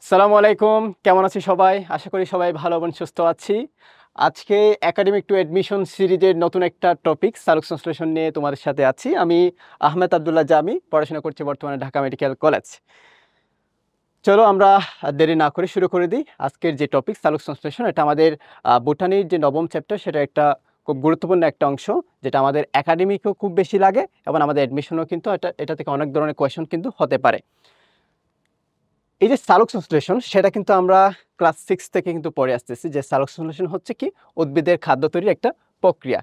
সালামু আলাইকুম। কেমন আছি সবাই? আশা করি সবাই ভালো এবং সুস্থ আছি। আজকে একাডেমিক টু অ্যাডমিশন সিরিজের নতুন একটা টপিক সালোক সংশ্লেষণ নিয়ে তোমাদের সাথে আছি। আমি আহমেদ আব্দুল্লাহ জামি, পড়াশোনা করছি বর্তমানে ঢাকা মেডিকেল কলেজ। চলো আমরা দেরি না করে শুরু করে দিই। আজকের যে টপিক সালোক সংশ্লেষণ, এটা আমাদের বোটানির যে নবম চ্যাপ্টার, সেটা একটা খুব গুরুত্বপূর্ণ একটা অংশ, যেটা আমাদের একাডেমিকও খুব বেশি লাগে এবং আমাদের অ্যাডমিশনও কিন্তু এটা থেকে অনেক ধরনের কোয়েশন কিন্তু হতে পারে। এই যে সালোক সংশ্লেষণ, সেটা কিন্তু আমরা ক্লাস 6 থেকে কিন্তু পড়ে আসতেছি যে সালোক সংশ্লেষণ হচ্ছে কি উদ্ভিদের খাদ্য তৈরির একটা প্রক্রিয়া।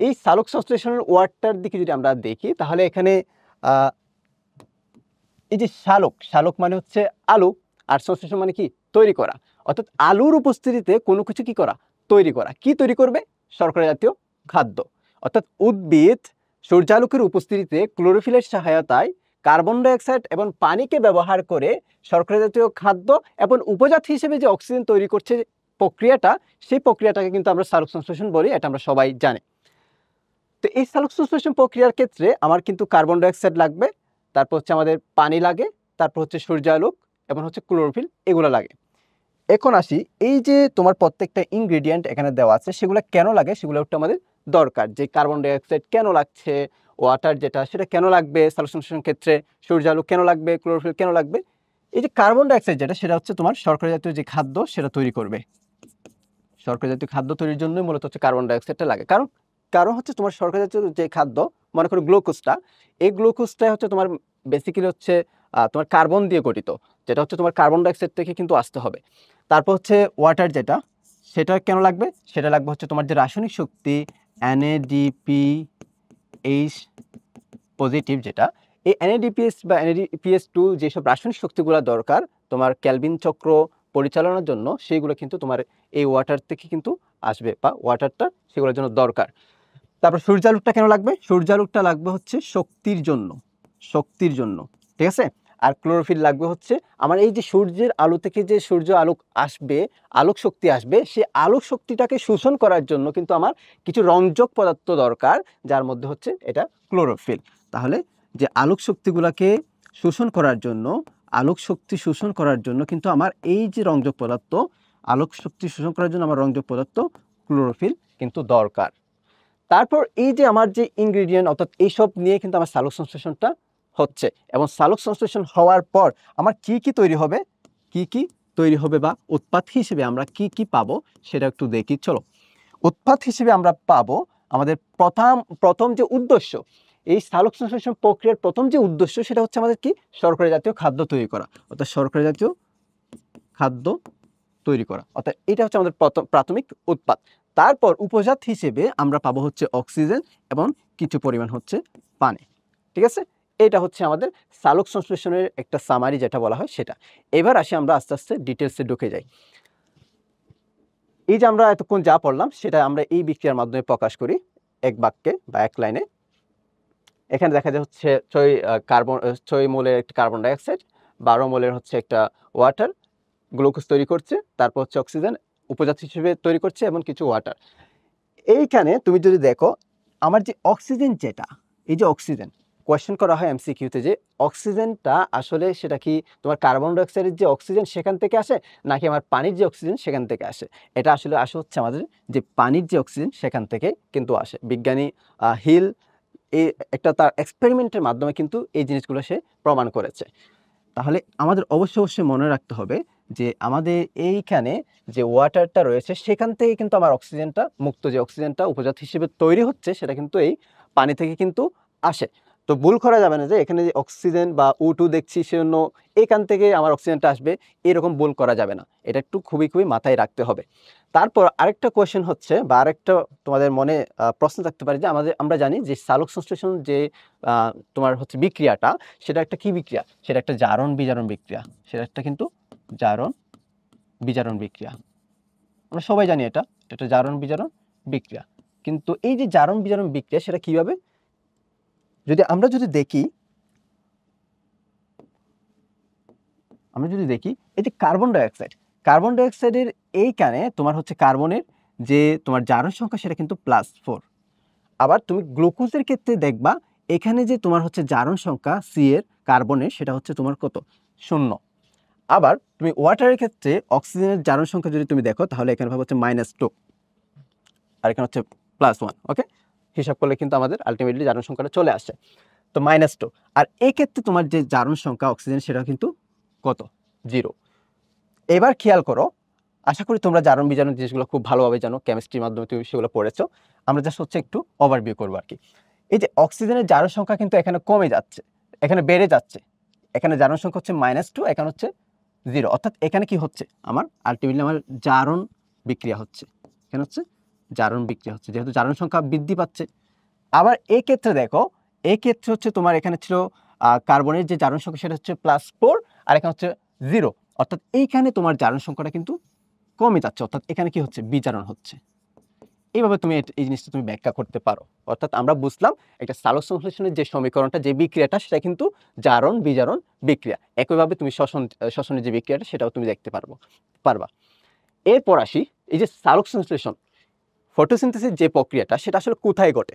এই সালোক সংশ্লেষণের ওয়ার্ডটার দিকে যদি আমরা দেখি, তাহলে এখানে এই যে শালক, শালক মানে হচ্ছে আলু, আর সংশ্লেষণ মানে কি তৈরি করা। অর্থাৎ আলুর উপস্থিতিতে কোনো কিছু কি করা, তৈরি করা। কি তৈরি করবে? শর্করা জাতীয় খাদ্য। অর্থাৎ উদ্ভিদ সূর্যালোকের উপস্থিতিতে ক্লোরোফিলের সহায়তায় কার্বন ডাইঅক্সাইড এবং পানিকে ব্যবহার করে শর্করা জাতীয় খাদ্য এবং উপজাত হিসেবে যে অক্সিজেন তৈরি করছে প্রক্রিয়াটা, সেই প্রক্রিয়াটাকে কিন্তু আমরা সালোক সংশ্লেষণ বলি। এটা আমরা সবাই জানি। তো এই সালোক সংশ্লেষণ প্রক্রিয়ার ক্ষেত্রে আমার কিন্তু কার্বন ডাইঅক্সাইড লাগবে, তারপর হচ্ছে আমাদের পানি লাগে, তারপর হচ্ছে সূর্যালোক এবং হচ্ছে ক্লোরোফিল, এগুলো লাগে। এখন আসি, এই যে তোমার প্রত্যেকটা ইনগ্রেডিয়েন্ট এখানে দেওয়া আছে, সেগুলো কেন লাগে, সেগুলো একটু আমাদের দরকার। যে কার্বন ডাইঅক্সাইড কেন লাগছে, ওয়াটার যেটা সেটা কেন লাগবে সালোক সংশ্লেষণ ক্ষেত্রে, সূর্যালোক কেন লাগবে, ক্লোরোফিল কেন লাগবে। এই যে কার্বন ডাইঅক্সাইড যেটা, সেটা হচ্ছে তোমার শর্করা জাতীয় যে খাদ্য সেটা তৈরি করবে। শর্করা জাতীয় খাদ্য তৈরির জন্যই মূলত হচ্ছে কার্বন ডাইঅক্সাইডটা লাগে। কারণ কারণ হচ্ছে তোমার শর্করা জাতীয় যে খাদ্য, মনে করো গ্লুকোজটা, এই গ্লুকোজটা হচ্ছে তোমার বেসিক্যালি হচ্ছে তোমার কার্বন দিয়ে গঠিত, যেটা হচ্ছে তোমার কার্বন ডাইঅক্সাইড থেকে কিন্তু আসতে হবে। তারপর হচ্ছে ওয়াটার যেটা, সেটা কেন লাগবে? সেটা লাগবে হচ্ছে তোমার যে রাসায়নিক শক্তি NADPH পজিটিভ, যেটা এই NADPH বা NADPH2 যেসব রাসায়নিক শক্তিগুলো দরকার তোমার ক্যালভিন চক্র পরিচালনার জন্য, সেইগুলো কিন্তু তোমার এই ওয়াটার থেকে কিন্তু আসবে, বা ওয়াটারটা সেগুলোর জন্য দরকার। তারপর সূর্যালোকটা কেন লাগবে? সূর্যালোকটা লাগবে হচ্ছে শক্তির জন্য, শক্তির জন্য, ঠিক আছে। আর ক্লোরোফিল লাগবে হচ্ছে আমার এই যে সূর্যের আলো থেকে যে সূর্য আলোক আসবে, আলোক শক্তি আসবে, সেই আলোক শক্তিটাকে শোষণ করার জন্য কিন্তু আমার কিছু রঞ্জক পদার্থ দরকার, যার মধ্যে হচ্ছে এটা ক্লোরোফিল। তাহলে যে আলোক শক্তিগুলোকে শোষণ করার জন্য, আলোক শক্তি শোষণ করার জন্য কিন্তু আমার এই যে রঞ্জক পদার্থ, আলোক শক্তি শোষণ করার জন্য আমার রঞ্জক পদার্থ ক্লোরোফিল কিন্তু দরকার। তারপর এই যে আমার যে ইনগ্রেডিয়েন্ট, অর্থাৎ এইসব নিয়ে কিন্তু আমার সালোক সংশ্লেষণটা হচ্ছে, এবং সালোক সংশ্লেষণ হওয়ার পর আমার কি কি তৈরি হবে, কি কি তৈরি হবে বা উৎপাদ হিসেবে আমরা কি কি পাবো, সেটা একটু দেখি। চলো, উৎপাদ হিসেবে আমরা পাবো আমাদের প্রথম যে উদ্দেশ্য, এই সালোক সংশ্লেষণ প্রক্রিয়ার প্রথম যে উদ্দেশ্য, সেটা হচ্ছে আমাদের কি শর্করা জাতীয় খাদ্য তৈরি করা, অর্থাৎ শর্করা জাতীয় খাদ্য তৈরি করা, অর্থাৎ এটা হচ্ছে আমাদের প্রাথমিক উৎপাদ। তারপর উপজাত হিসেবে আমরা পাবো হচ্ছে অক্সিজেন এবং কিছু পরিমাণ হচ্ছে পানি, ঠিক আছে। এটা হচ্ছে আমাদের সালোক সংশ্লেষণের একটা সামারি যেটা বলা হয় সেটা। এবার আসি আমরা আস্তে আস্তে ডিটেলসে ঢুকে যাই। এই যে আমরা এতক্ষণ যা পড়লাম, সেটা আমরা এই বিক্রিয়ার মাধ্যমে প্রকাশ করি এক বাক্যে বা এক লাইনে। এখানে দেখা যায় হচ্ছে 6 মোলের একটা কার্বন ডাইঅক্সাইড, 12 মোলের হচ্ছে একটা ওয়াটার, গ্লুকোজ তৈরি করছে, তারপর হচ্ছে অক্সিজেন উপজাত হিসেবে তৈরি করছে এবং কিছু ওয়াটার। এইখানে তুমি যদি দেখো, আমার যে অক্সিজেন যেটা, এই যে অক্সিজেন কোয়েশ্চেন করা হয় এমসিকিউতে, যে অক্সিজেনটা আসলে সেটা কি তোমার কার্বন ডাইঅক্সাইডের যে অক্সিজেন সেখান থেকে আসে, নাকি আমার পানির যে অক্সিজেন সেখান থেকে আসে। এটা আসলে হচ্ছে আমাদের যে পানির যে অক্সিজেন সেখান থেকে কিন্তু আসে। বিজ্ঞানী হিল এই একটা তার এক্সপেরিমেন্টের মাধ্যমে কিন্তু এই জিনিসগুলো সে প্রমাণ করেছে। তাহলে আমাদের অবশ্যই মনে রাখতে হবে যে আমাদের এইখানে যে ওয়াটারটা রয়েছে, সেখান থেকে কিন্তু আমার অক্সিজেনটা, মুক্ত যে অক্সিজেনটা উপজাত হিসেবে তৈরি হচ্ছে, সেটা কিন্তু এই পানি থেকে কিন্তু আসে। তো ভুল করা যাবে না যে এখানে যে অক্সিজেন বা O2 দেখছি, সেজন্য এখান থেকে আমার অক্সিজেনটা আসবে, এরকম ভুল করা যাবে না। এটা একটু খুবই মাথায় রাখতে হবে। তারপর আরেকটা কোয়েশ্চেন হচ্ছে, বা আরেকটা তোমাদের মনে প্রশ্ন থাকতে পারে, যে আমরা জানি যে সালোক সংশ্লেষণ যে তোমার হচ্ছে বিক্রিয়াটা, সেটা একটা কি বিক্রিয়া? সেটা একটা জারণ বিজারণ বিক্রিয়া। সেটা একটা কিন্তু জারণ বিজারণ বিক্রিয়া। আমরা সবাই জানি এটা একটা জারণ বিজারণ বিক্রিয়া। কিন্তু এই যে জারণ বিজারণ বিক্রিয়া, সেটা কিভাবে? আমরা যদি দেখি, এই যে কার্বন ডাইঅক্সাইডের এইখানে তোমার হচ্ছে কার্বনের যে তোমার জারণ সংখ্যা, সেটা কিন্তু +4। আবার তুমি গ্লুকোজের ক্ষেত্রে দেখবা, এখানে যে তোমার হচ্ছে জারণ সংখ্যা C এর কার্বনের, সেটা হচ্ছে তোমার কত? 0। আবার তুমি ওয়াটারের ক্ষেত্রে অক্সিজেনের জারণ সংখ্যা যদি তুমি দেখো তাহলে এখানে ভাব হচ্ছে -2 আর এখানে হচ্ছে +1। ওকে, হিসাব করলে কিন্তু আমাদের আলটিমেটলি জারণ সংখ্যাটা চলে আসে। তো -2 আর এই ক্ষেত্রে তোমার যে জারণ সংখ্যা অক্সিজেন সেটা কিন্তু কত? 0। এবার খেয়াল করো, আশা করি তোমরা জারণ বিজারণ জিনিসগুলো খুব ভালোভাবে জানো, কেমিস্ট্রির মাধ্যমে তুমি সেগুলো পড়েছো। আমরা জাস্ট হচ্ছে একটু ওভারভিউ করবো আর কি। এই যে অক্সিজেনের জারণ সংখ্যা কিন্তু এখানে কমে যাচ্ছে, এখানে বেড়ে যাচ্ছে। এখানে জারণ সংখ্যা হচ্ছে -2, এখানে হচ্ছে 0। অর্থাৎ এখানে কি হচ্ছে, আমার আলটিমেটলি আমার জারণ বিক্রিয়া হচ্ছে। এখানে হচ্ছে জারণ বিক্রিয়া হচ্ছে, যেহেতু জারণ সংখ্যা বৃদ্ধি পাচ্ছে। আবার এই ক্ষেত্রে দেখো, এই ক্ষেত্রে হচ্ছে তোমার এখানে ছিল কার্বনের যে জারণ সংখ্যা সেটা হচ্ছে +4 আর এখানে হচ্ছে 0। অর্থাৎ এইখানে তোমার জারণ সংখ্যাটা কিন্তু কমে যাচ্ছে, অর্থাৎ এখানে কি হচ্ছে, বিজারণ হচ্ছে। এইভাবে তুমি এই জিনিসটা তুমি ব্যাখ্যা করতে পারো। অর্থাৎ আমরা বুঝলাম একটা সালোক সংশ্লেষণের যে সমীকরণটা, যে বিক্রিয়াটা, সেটা কিন্তু জারণ বিজারণ বিক্রিয়া। একইভাবে তুমি শ্বসনের যে বিক্রিয়াটা সেটাও তুমি দেখতে পারবা। এরপর আসি, এই যে সালোক সংশ্লেষণ, ফটোসিনথেসিস যে প্রক্রিয়াটা সেটা আসলে কোথায় ঘটে?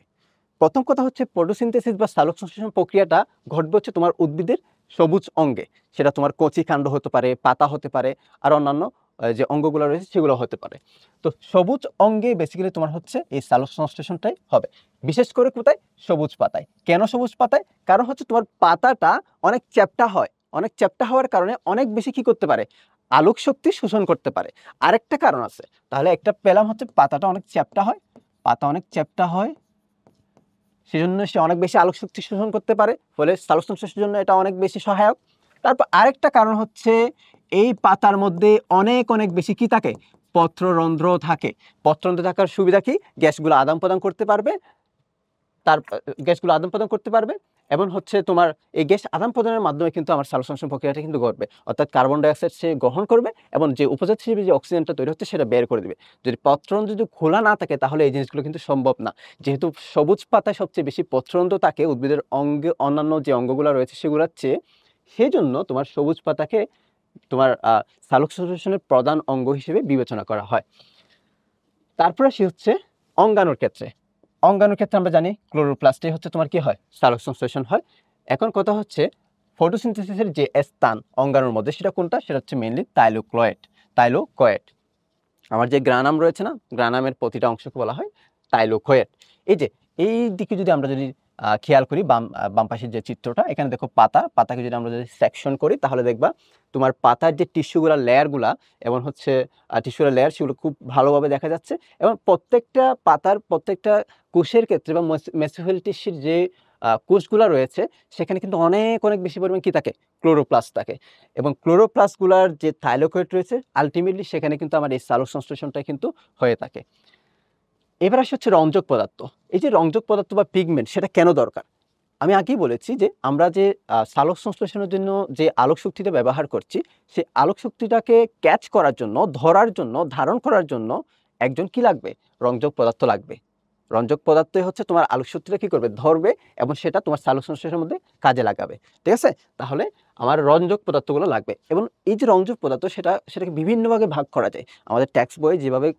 প্রথম কথা হচ্ছে ফটোসিনথেসিস বা সালোক সংশ্লেষণ প্রক্রিয়াটা ঘটবে হচ্ছে তোমার উদ্ভিদের সবুজ অঙ্গে। সেটা তোমার কচি কাণ্ড হতে পারে, পাতা হতে পারে, আর অন্যান্য যে অঙ্গগুলো রয়েছে সেগুলো হতে পারে। তো সবুজ অঙ্গে বেসিক্যালি তোমার হচ্ছে এই সালোক সংশ্লেষণটাই হবে। বিশেষ করে কোথায়? সবুজ পাতায়। কেন সবুজ পাতায়? কারণ হচ্ছে তোমার পাতাটা অনেক চ্যাপ্টা হয়। অনেক চ্যাপ্টা হওয়ার কারণে অনেক বেশি কি করতে পারে? আলোক শক্তি শোষণ করতে পারে। আরেকটা কারণ আছে। তাহলে একটা পেলাম হচ্ছে পাতাটা অনেক চ্যাপ্টা হয়। পাতা অনেক চ্যাপ্টা হয়, সেজন্য সে অনেক বেশি আলোক শক্তি শোষণ করতে পারে, ফলে সালোক সংশ্লেষণের জন্য এটা অনেক বেশি সহায়ক। তারপর আরেকটা কারণ হচ্ছে এই পাতার মধ্যে অনেক অনেক বেশি কি থাকে? পত্ররন্ধ্র থাকে। পত্ররন্ধ্র থাকার সুবিধা কি? গ্যাসগুলো আদান প্রদান করতে পারবে। গ্যাসগুলো আদান প্রদান করতে পারবে এবং হচ্ছে তোমার এই গ্যাস আদান প্রদানের মাধ্যমে কিন্তু আমার সালোক সংশ্লেষণ প্রক্রিয়াটা কিন্তু ঘটবে। অর্থাৎ কার্বন ডাই অক্সাইড সে গ্রহণ করবে এবং যে উপজাত হিসেবে যে অক্সিজেনটা তৈরি হচ্ছে সেটা বের করে দিবে। যদি পত্ররন্ধ্র যদি খোলা না থাকে তাহলে এই জিনিসগুলো কিন্তু সম্ভব না। যেহেতু সবুজ পাতায় সবচেয়ে বেশি পত্ররন্ধ্র থাকে উদ্ভিদের অঙ্গে, অন্যান্য যে অঙ্গগুলো রয়েছে সেগুলোর চেয়ে, সেজন্য তোমার সবুজ পাতাকে তোমার সালোক সংশ্লেষণের প্রধান অঙ্গ হিসেবে বিবেচনা করা হয়। তারপরে সে হচ্ছে অঙ্গাণুর ক্ষেত্রে। অঙ্গাণুর ক্ষেত্রে আমরা জানি ক্লোরোপ্লাস্টে হচ্ছে তোমার কি হয়? সালোক সংশ্লেষণ হয়। এখন কথা হচ্ছে ফটোসিনথেসিসের যে স্থান অঙ্গাণুর মধ্যে সেটা কোনটা? সেটা হচ্ছে মেইনলি থাইলোকয়েড। আমার যে গ্রানাম রয়েছে না, গ্রানামের প্রতিটা অংশকে বলা হয় থাইলোকয়েড। এই যে এই দিকে যদি আমরা খেয়াল করি, বাম পাশের যে চিত্রটা, এখানে দেখো পাতাকে যদি আমরা সেকশন করি তাহলে দেখবা তোমার পাতার যে টিস্যুগুলা লেয়ারগুলা এবং হচ্ছে টিস্যুর লেয়ার সেগুলো খুব ভালোভাবে দেখা যাচ্ছে এবং প্রত্যেকটা পাতার প্রত্যেকটা কোষের ক্ষেত্রে বা মেসোফিল টিস্যুর যে কোষগুলা রয়েছে সেখানে কিন্তু অনেক অনেক বেশি পরিমাণ কি থাকে? ক্লোরোপ্লাস্ট থাকে এবং ক্লোরোপ্লাস্টগুলার যে থাইলোকয়েড রয়েছে আলটিমেটলি সেখানে কিন্তু আমার এই সালোক সংশ্লেষণটা কিন্তু হয়ে থাকে। এবার আসে হচ্ছে রঞ্জক পদার্থ। এই যে রঞ্জক পদার্থ বা পিগমেন্ট সেটা কেন দরকার? আমি আগেই বলেছি যে আমরা যে সালোক সংশ্লেষণের জন্য যে আলোক শক্তিটা ব্যবহার করছি, সেই আলোক শক্তিটাকে ক্যাচ করার জন্য, ধরার জন্য, ধারণ করার জন্য একজন কি লাগবে? রঞ্জক পদার্থ লাগবে। রঞ্জক পদার্থই হচ্ছে তোমার আলোক শক্তিটা কি করবে? ধরবে এবং সেটা তোমার সালোক সংশ্লেষণের মধ্যে কাজে লাগাবে। ঠিক আছে? তাহলে আমার রঞ্জক পদার্থগুলো লাগবে এবং এই যে রঞ্জক পদার্থ সেটাকে বিভিন্ন ভাগে ভাগ করা যায়। আমাদের টেক্সট বইয়ে যেভাবে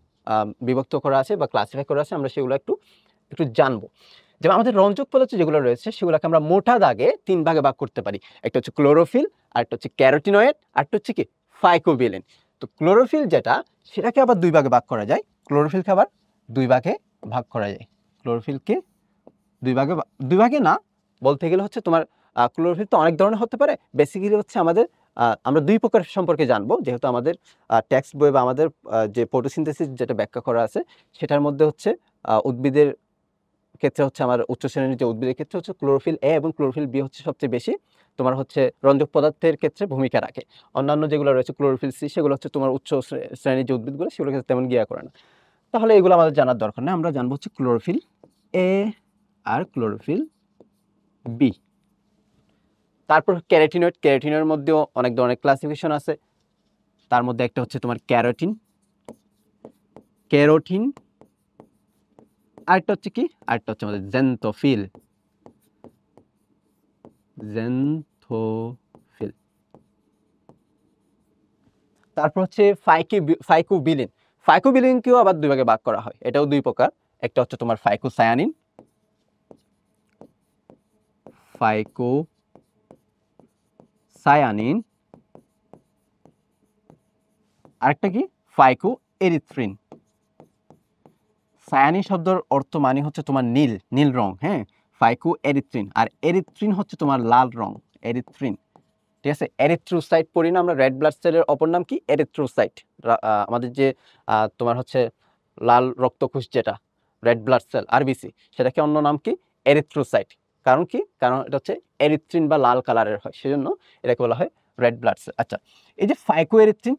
বিভক্ত করা আছে বা ক্লাসিফাই করা আছে আমরা সেগুলো একটু জানবো। যেমন আমাদের রঞ্জক পদার্থ যেগুলো রয়েছে সেগুলোকে আমরা মোটা দাগে ৩ ভাগে ভাগ করতে পারি। একটা হচ্ছে ক্লোরোফিল, আরেকটা হচ্ছে ক্যারোটিনয়েড, আরেকটা হচ্ছে কি ফাইকোবিলিন। তো ক্লোরোফিল যেটা সেটাকে আবার ২ ভাগে ভাগ করা যায়। ক্লোরোফিলকে আবার ২ ভাগে ভাগ করা যায়। ক্লোরোফিলকে ২ ভাগে না, বলতে গেলে হচ্ছে তোমার ক্লোরোফিল তো অনেক ধরনের হতে পারে। বেসিক্যালি হচ্ছে আমাদের আমরা ২ প্রকার সম্পর্কে জানবো। যেহেতু আমাদের টেক্সট বই বা আমাদের যে ফটোসিনথেসিস যেটা ব্যাখ্যা করা আছে সেটার মধ্যে হচ্ছে উদ্ভিদের ক্ষেত্রে হচ্ছে আমার উচ্চ শ্রেণীর যে উদ্ভিদের ক্ষেত্রে হচ্ছে ক্লোরোফিল এ এবং ক্লোরোফিল বি হচ্ছে সবচেয়ে বেশি তোমার হচ্ছে রঞ্জক পদার্থের ক্ষেত্রে ভূমিকা রাখে। অন্যান্য যেগুলো রয়েছে ক্লোরোফিল সি সেগুলো হচ্ছে তোমার উচ্চ শ্রেণীর যে উদ্ভিদগুলো সেগুলোর ক্ষেত্রে তেমন গিয়া করে না। তাহলে এগুলো আমাদের জানার দরকার নেই। আমরা জানবো হচ্ছে ক্লোরোফিল এ আর ক্লোরোফিল বি। তারপর ক্যারোটিনের মধ্যেও অনেক ধরনের ক্লাসিফিকেশন আছে। তার মধ্যে একটা হচ্ছে তোমার ক্যারোটিন, আরেকটা হচ্ছে কি? আরেকটা হচ্ছে আমাদের জেন্থোফিল। তারপর হচ্ছে ফাইকোবিলিন। ফাইকোবিলিনকেও আবার ২ ভাগে ভাগ করা হয়। এটাও ২ প্রকার। একটা হচ্ছে তোমার ফাইকোসায়ানিন আরেকটা কি ফাইকো এরিথ্রিন। সায়ানিন শব্দের অর্থ মানে হচ্ছে তোমার নীল, নীল রং, হ্যাঁ, ফাইকো এরিথ্রিন। আর এরিথ্রিন হচ্ছে তোমার লাল রং, এরিথ্রিন, ঠিক আছে। এরিথ্রোসাইট পড়ি না আমরা, রেড ব্লাড সেলের অপর নাম কি এরিথ্রোসাইট। আমাদের যে তোমার হচ্ছে লাল রক্তকোষ যেটা রেড ব্লাড সেল আরবিসি, সেটাকে অন্য নাম কি এরিথ্রোসাইট। কারণ কি, কারণ এটা হচ্ছে এরিথ্রিন বা লাল কালারের হয়, সেজন্য এটাকে বলা হয় রেড ব্লাড সেল। আচ্ছা, এই যে ফাইকো এরিথ্রিন,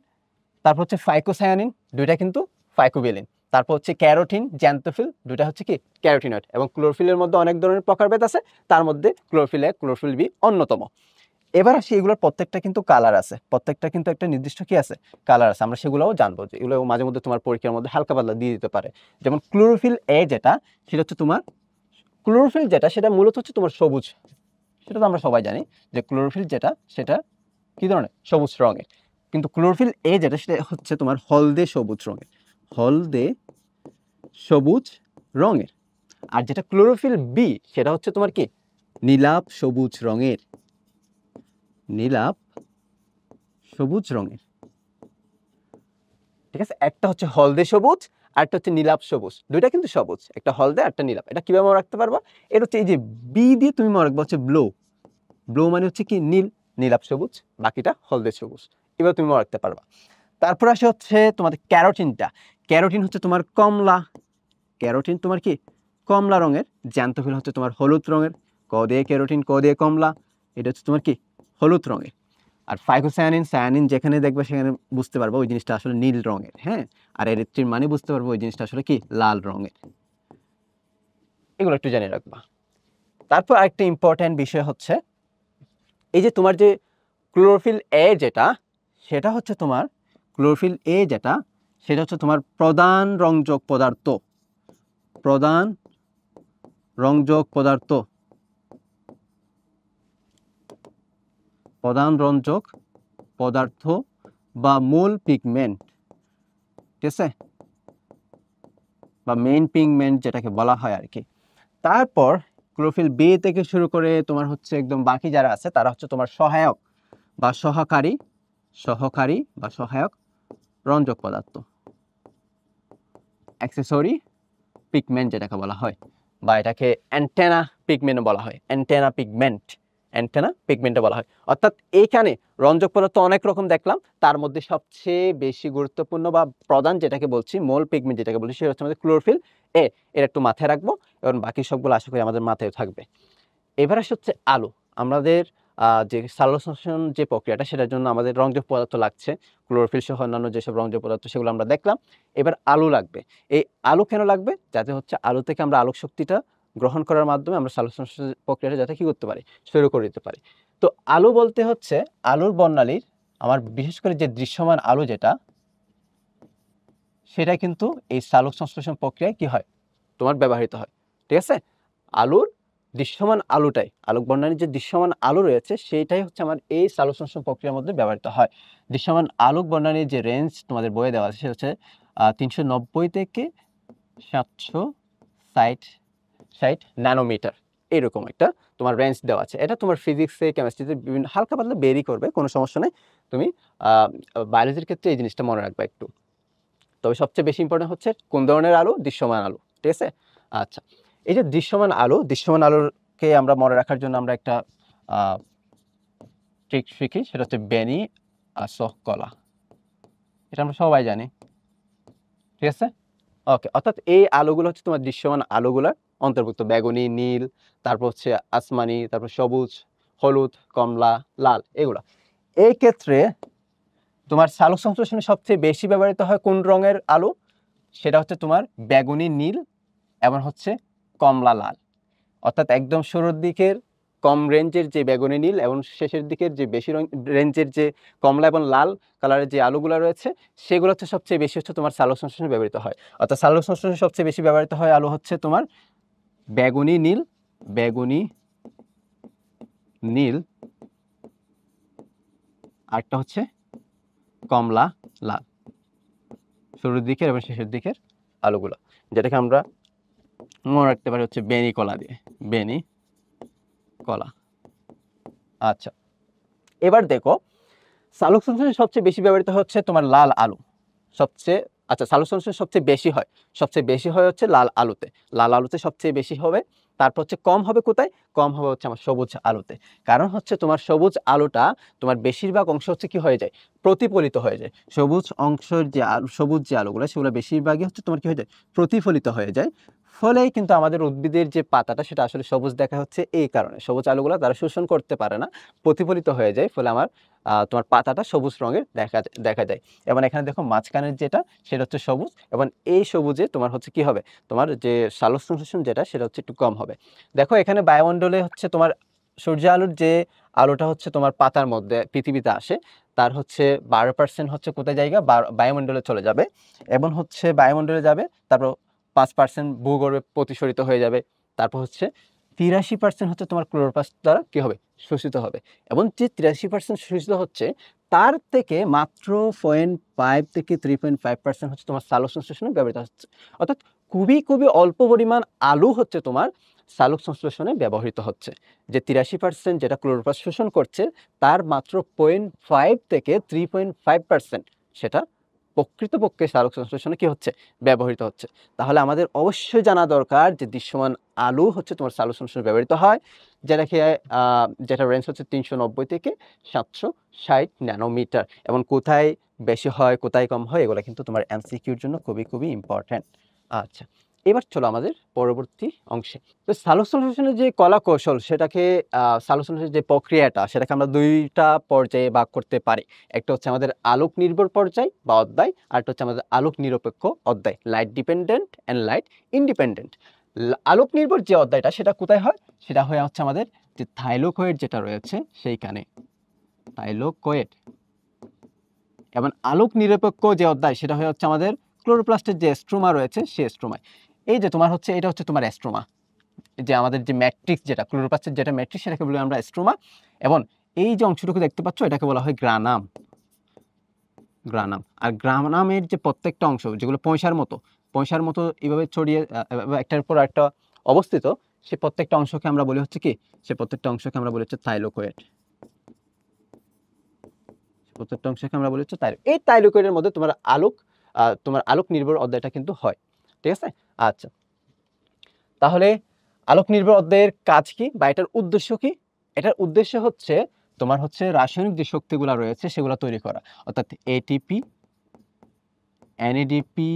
তারপর হচ্ছে ফাইকোসায়ানিন, দুইটা কিন্তু ফাইকোবিলিন। তারপর হচ্ছে ক্যারোটিন, জ্যান্থোফিল, দুইটা হচ্ছে কি ক্যারোটিনয়েড। এবং ক্লোরোফিলের মধ্যে অনেক ধরনের প্রকারভেদ আছে, তার মধ্যে ক্লোরোফিল এ, ক্লোরোফিল বি অন্যতম। এবার আসি, এগুলোর প্রত্যেকটা কিন্তু কালার আছে, প্রত্যেকটা কিন্তু একটা নির্দিষ্ট কি আছে, কালার আছে। আমরা সেগুলোও জানবো, যে এগুলো মাঝে মধ্যে তোমার পরীক্ষার মধ্যে হালকা পাতলা দিয়ে দিতে পারে। যেমন ক্লোরোফিল এ যেটা, সেটা হচ্ছে তোমার ক্লোরোফিল যেটা, সেটা মূলত হচ্ছে তোমার সবুজ। সেটা তো আমরা সবাই জানি যে ক্লোরোফিল যেটা, সেটা কি ধরনের, সবুজ রঙের। কিন্তু ক্লোরোফিল এ যেটা, সেটা হচ্ছে তোমার হলদে সবুজ রঙের, হলদে সবুজ রঙের। আর যেটা ক্লোরোফিল বি, সেটা হচ্ছে তোমার কি নীলাভ সবুজ রঙের, নীলাভ সবুজ রঙের, ঠিক আছে। একটা হচ্ছে হলদে সবুজ, আর একটা হচ্ছে নীলাভ সবুজ, দুইটা কিন্তু সবুজ, একটা হলদে একটা নীলাভ। এটা কিভাবে মনে রাখতে পারবা, এটা হচ্ছে এই যে বি দিয়ে তুমি মনে রাখবা হচ্ছে ব্লু, ব্লু মানে হচ্ছে কি নীল, নীলাভ সবুজ, বাকিটা হলদে সবুজ, এবার তুমি মনে রাখতে পারবা। তারপর আসে হচ্ছে তোমাদের ক্যারোটিনটা। ক্যারোটিন হচ্ছে তোমার কমলা, ক্যারোটিন তোমার কি কমলা রঙের। জ্যান্থোফিল হচ্ছে তোমার হলুদ রঙের, ক দিয়ে ক্যারোটিন, ক দিয়ে কমলা, এটা হচ্ছে তোমার কি হলুদ রঙের। আর ফাইকোসায়ানিন, সায়ানিন যেখানে দেখবে সেখানে বুঝতে পারবো ওই জিনিসটা আসলে নীল রঙের, হ্যাঁ। আর এরিথ্রিন মানে বুঝতে পারবো ওই জিনিসটা আসলে কি লাল রঙের। এগুলো একটু জেনে রাখবা। তারপর আরেকটা ইম্পর্ট্যান্ট বিষয় হচ্ছে, এই যে তোমার যে ক্লোরোফিল এ যেটা, সেটা হচ্ছে তোমার ক্লোরোফিল এ যেটা, সেটা হচ্ছে তোমার প্রধান রংযোগ পদার্থ, প্রধান রংযোগ পদার্থ, প্রধান রংযোগ পদার্থ বা মূল পিগমেন্ট, ঠিক আছে, বা মেইন পিগমেন্ট যেটাকে বলা হয় আর কি। তারপর ক্লোরোফিল বি থেকে শুরু করে তোমার হচ্ছে একদম বাকি যারা আছে, তারা হচ্ছে তোমার সহায়ক বা সহকারী, সহকারী বা সহায়ক রঞ্জক পদার্থ, অ্যাক্সেসরি পিগমেন্ট যেটাকে বলা হয়, বা এটাকে অ্যান্টেনা পিগমেন্টও বলা হয়, অ্যান্টেনা পিগমেন্ট, অ্যান্টেনা পিগমেন্টও বলা হয়। অর্থাৎ এইখানে রঞ্জক পদার্থ অনেক রকম দেখলাম, তার মধ্যে সবচেয়ে বেশি গুরুত্বপূর্ণ বা প্রধান যেটাকে বলছি, মূল পিগমেন্ট যেটাকে বলছি, সেটা হচ্ছে আমাদের ক্লোরোফিল এ। এর একটু মাথায় রাখবো, এবং বাকি সবগুলো আশা করি আমাদের মাথায় থাকবে। এবার আসে হচ্ছে আলু। আমাদের যে সালোকসংশ্লেষণ যে প্রক্রিয়াটা, সেটার জন্য আমাদের রঞ্জক পদার্থ লাগছে, ক্লোরোফিল সহ অন্যান্য যেসব রঞ্জক পদার্থ, সেগুলো আমরা দেখলাম। এবার আলু লাগবে। এই আলু কেন লাগবে, যাতে হচ্ছে আলু থেকে আমরা আলোক শক্তিটা গ্রহণ করার মাধ্যমে আমরা সালোকসংশ্লেষণ প্রক্রিয়াটা যাতে কি করতে পারি, শুরু করে দিতে পারি। তো আলু বলতে হচ্ছে আলুর বর্ণালীর, আমার বিশেষ করে যে দৃশ্যমান আলু যেটা, সেটা কিন্তু এই সালোকসংশ্লেষণ প্রক্রিয়ায় কি হয়, তোমার ব্যবহৃত হয়, ঠিক আছে। আলুর দৃশ্যমান আলুটাই, আলোক বর্ণালীর যে দৃশ্যমান আলু রয়েছে, সেইটাই হচ্ছে আমার এই সালোকসংশ্লেষণ প্রক্রিয়ার মধ্যে ব্যবহৃত হয়। দৃশ্যমান আলোক বর্ণালীর যে রেঞ্জ তোমাদের বইয়ে দেওয়া আছে, সেটা হচ্ছে 390 থেকে 760 ন্যানোমিটার, এরকম একটা তোমার রেঞ্জ দেওয়া আছে। এটা তোমার ফিজিক্সে, কেমিস্ট্রিতে বিভিন্ন হালকা পাতলা বেরি করবে, কোনো সমস্যা নেই। তুমি বায়োলজির ক্ষেত্রে এই জিনিসটা মনে রাখবা একটু। তবে সবচেয়ে বেশি ইম্পর্টেন্ট হচ্ছে কোন ধরনের আলু, দৃশ্যমান আলু, ঠিক আছে। আচ্ছা, এই যে দৃশ্যমান আলু, দৃশ্যমান আলুকে আমরা মনে রাখার জন্য আমরা একটা ট্রিক শিখি, সেটা হচ্ছে বেনি আসহ কলা। এটা আমরা সবাই জানি, ঠিক আছে। ওকে, অর্থাৎ এই আলুগুলো হচ্ছে তোমার দৃশ্যমান আলুগুলার অন্তর্ভুক্ত, বেগুনি, নীল, তারপর হচ্ছে আসমানি, তারপর সবুজ, হলুদ, কমলা, লাল, এগুলা। এই ক্ষেত্রে তোমার সালোক সংশ্লেষণে সবচেয়ে বেশি ব্যবহৃত হয় কোন রঙের আলু, সেটা হচ্ছে তোমার বেগুনি, নীল এবং হচ্ছে কমলা, লাল। অর্থাৎ একদম শুরুর দিকের কম রেঞ্জের যে বেগুনি, নীল এবং শেষের দিকের যে বেশি রেঞ্জের যে কমলা এবং লাল কালারের যে আলুগুলো রয়েছে, সেগুলো হচ্ছে সবচেয়ে বেশি হচ্ছে তোমার সালোক সংশ্লেষণে ব্যবহৃত হয়। অর্থাৎ সালোক সংশ্লেষণে সবচেয়ে বেশি ব্যবহৃত হয় আলু হচ্ছে তোমার বেগুনি, নীল, বেগুনি, নীল, আরটা হচ্ছে কমলা, লাল, শুরুর দিকের এবং শেষের দিকের আলুগুলো, যেটাকে আমরা মনে রাখতে পারি হচ্ছে বেনি কলা দিয়ে, বেনি কলা। আচ্ছা, এবার দেখো সালোক সংশ্লেষণে সবচেয়ে বেশি ব্যবহৃত হচ্ছে তোমার লাল আলু। সবচেয়ে আচ্ছা, সালোক সংশ্লেষণ সবচেয়ে বেশি হয় হচ্ছে লাল আলুতে। লাল আলুতে সবচেয়ে বেশি হবে। তারপর হচ্ছে কম হবে কোথায়? কম হবে হচ্ছে আমার সবুজ আলুতে। কারণ হচ্ছে তোমার সবুজ আলুটা তোমার বেশিরভাগ অংশ হচ্ছে কি হয়ে যায়? প্রতিফলিত হয়ে যায়। সবুজ যে আলুগুলো সেগুলো বেশিরভাগই হচ্ছে তোমার কি হয়ে যায়? প্রতিফলিত হয়ে যায়। ফলেই কিন্তু আমাদের উদ্ভিদের যে পাতাটা সেটা আসলে সবুজ দেখা হচ্ছে এই কারণে। সবুজ আলুগুলো তারা শোষণ করতে পারে না, প্রতিফলিত হয়ে যায়। ফলে আমার তোমার পাতাটা সবুজ রঙের দেখা যায়। এবং এখানে দেখো মাঝখানের যেটা সেটা হচ্ছে সবুজ, এবং এই সবুজে তোমার হচ্ছে কি হবে? তোমার যে সালোক সংশ্লেষণ যেটা সেটা হচ্ছে একটু কম হবে। দেখো এখানে বায়ুমণ্ডলে হচ্ছে তোমার সূর্য আলোর যে আলোটা হচ্ছে তোমার পাতার মধ্যে পৃথিবীতে আসে, তার হচ্ছে 12% হচ্ছে কোথায় জায়গা? বায়ুমণ্ডলে চলে যাবে, এবং হচ্ছে বায়ুমণ্ডলে যাবে, তারপর 5% ভূগর্ভে প্রতিসরিত হয়ে যাবে। তারপর হচ্ছে 83% হচ্ছে তোমার ক্লোরোপ্লাস্ট দ্বারা কি হবে? শোষিত হবে। এবং যে 83% শোষিত হচ্ছে তার থেকে মাত্র 0.5 থেকে 3.5% হচ্ছে তোমার সালোক সংশ্লেষণে ব্যবহৃত হচ্ছে। অর্থাৎ খুবই অল্প পরিমাণ আলু হচ্ছে তোমার সালোক সংশ্লেষণে ব্যবহৃত হচ্ছে। যে 83% যেটা ক্লোরোপ্লাস্ট শোষণ করছে তার মাত্র 0.5 থেকে 3.5% সেটা প্রকৃতপক্ষে সালোক সংশ্লেষণে কি হচ্ছে? ব্যবহৃত হচ্ছে। তাহলে আমাদের অবশ্যই জানা দরকার যে দৃশ্যমান আলু হচ্ছে তোমার সালোক সংশ্লেষণে ব্যবহৃত হয়, যেটা রেঞ্জ হচ্ছে 390 থেকে 760 ন্যানোমিটার। এবং কোথায় বেশি হয়, কোথায় কম হয়, এগুলো কিন্তু তোমার এমসিকিউর জন্য খুবই ইম্পর্টেন্ট। আচ্ছা, এবার চলো আমাদের পরবর্তী অংশে। তো সালোক সংশ্লেষণের যে কলা কৌশল সেটাকে সালোক সংশ্লেষণের যে প্রক্রিয়াটা সেটাকে আমরা 2টা পর্যায়ে ভাগ করতে পারি। একটা হচ্ছে আমাদের আলোক নির্ভর পর্যায় বা অধ্যায়, আরেকটা হচ্ছে আমাদের আলোক নিরপেক্ষ অধ্যায়, light dependent and light independent. আলোক নির্ভর যে অধ্যায়টা সেটা কোথায় হয়? সেটা হয় হচ্ছে আমাদের যে থাইলোকয়েড যেটা রয়েছে সেইখানে, থাইলোকয়েড। এবং আলোক নিরপেক্ষ যে অধ্যায় সেটা হয় হচ্ছে আমাদের ক্লোরোপ্লাস্টের যে স্ট্রোমা রয়েছে সেই স্ট্রোমায়। এই যে তোমার হচ্ছে এটা হচ্ছে তোমার স্ট্রোমা, যে আমাদের যে ম্যাট্রিক্স, যেটা ক্লোরোপ্লাস্টের যেটা ম্যাট্রিক্স সেটাকে বলি আমরা স্ট্রোমা। এবং এই যে অংশটুকু দেখতে পাচ্ছ এটাকে বলা হয় গ্রানাম। আর গ্রানামের যে প্রত্যেকটা অংশ যেগুলো পয়সার মতো এইভাবে ছড়িয়ে একটার পর একটা অবস্থিত, সে প্রত্যেকটা অংশকে আমরা বলি হচ্ছে কি? সে প্রত্যেকটা অংশকে আমরা বলি হচ্ছে থাইলোকয়েড। প্রত্যেকটা অংশকে আমরা বলি হচ্ছে এই থাইলোকয়েডের মধ্যে তোমার আলোক নির্ভর অধ্যায়টা কিন্তু হয়। ঠিক আছে? আচ্ছা, তাহলে আলোক নির্ভর অধ্যায়ের কাজ কি বা এটার উদ্দেশ্য কি? এটার উদ্দেশ্য হচ্ছে তোমার হচ্ছে রাসায়নিক যে শক্তিগুলো রয়েছে সেগুলো তৈরি করা, অর্থাৎ এটিপি, এনএডিপি,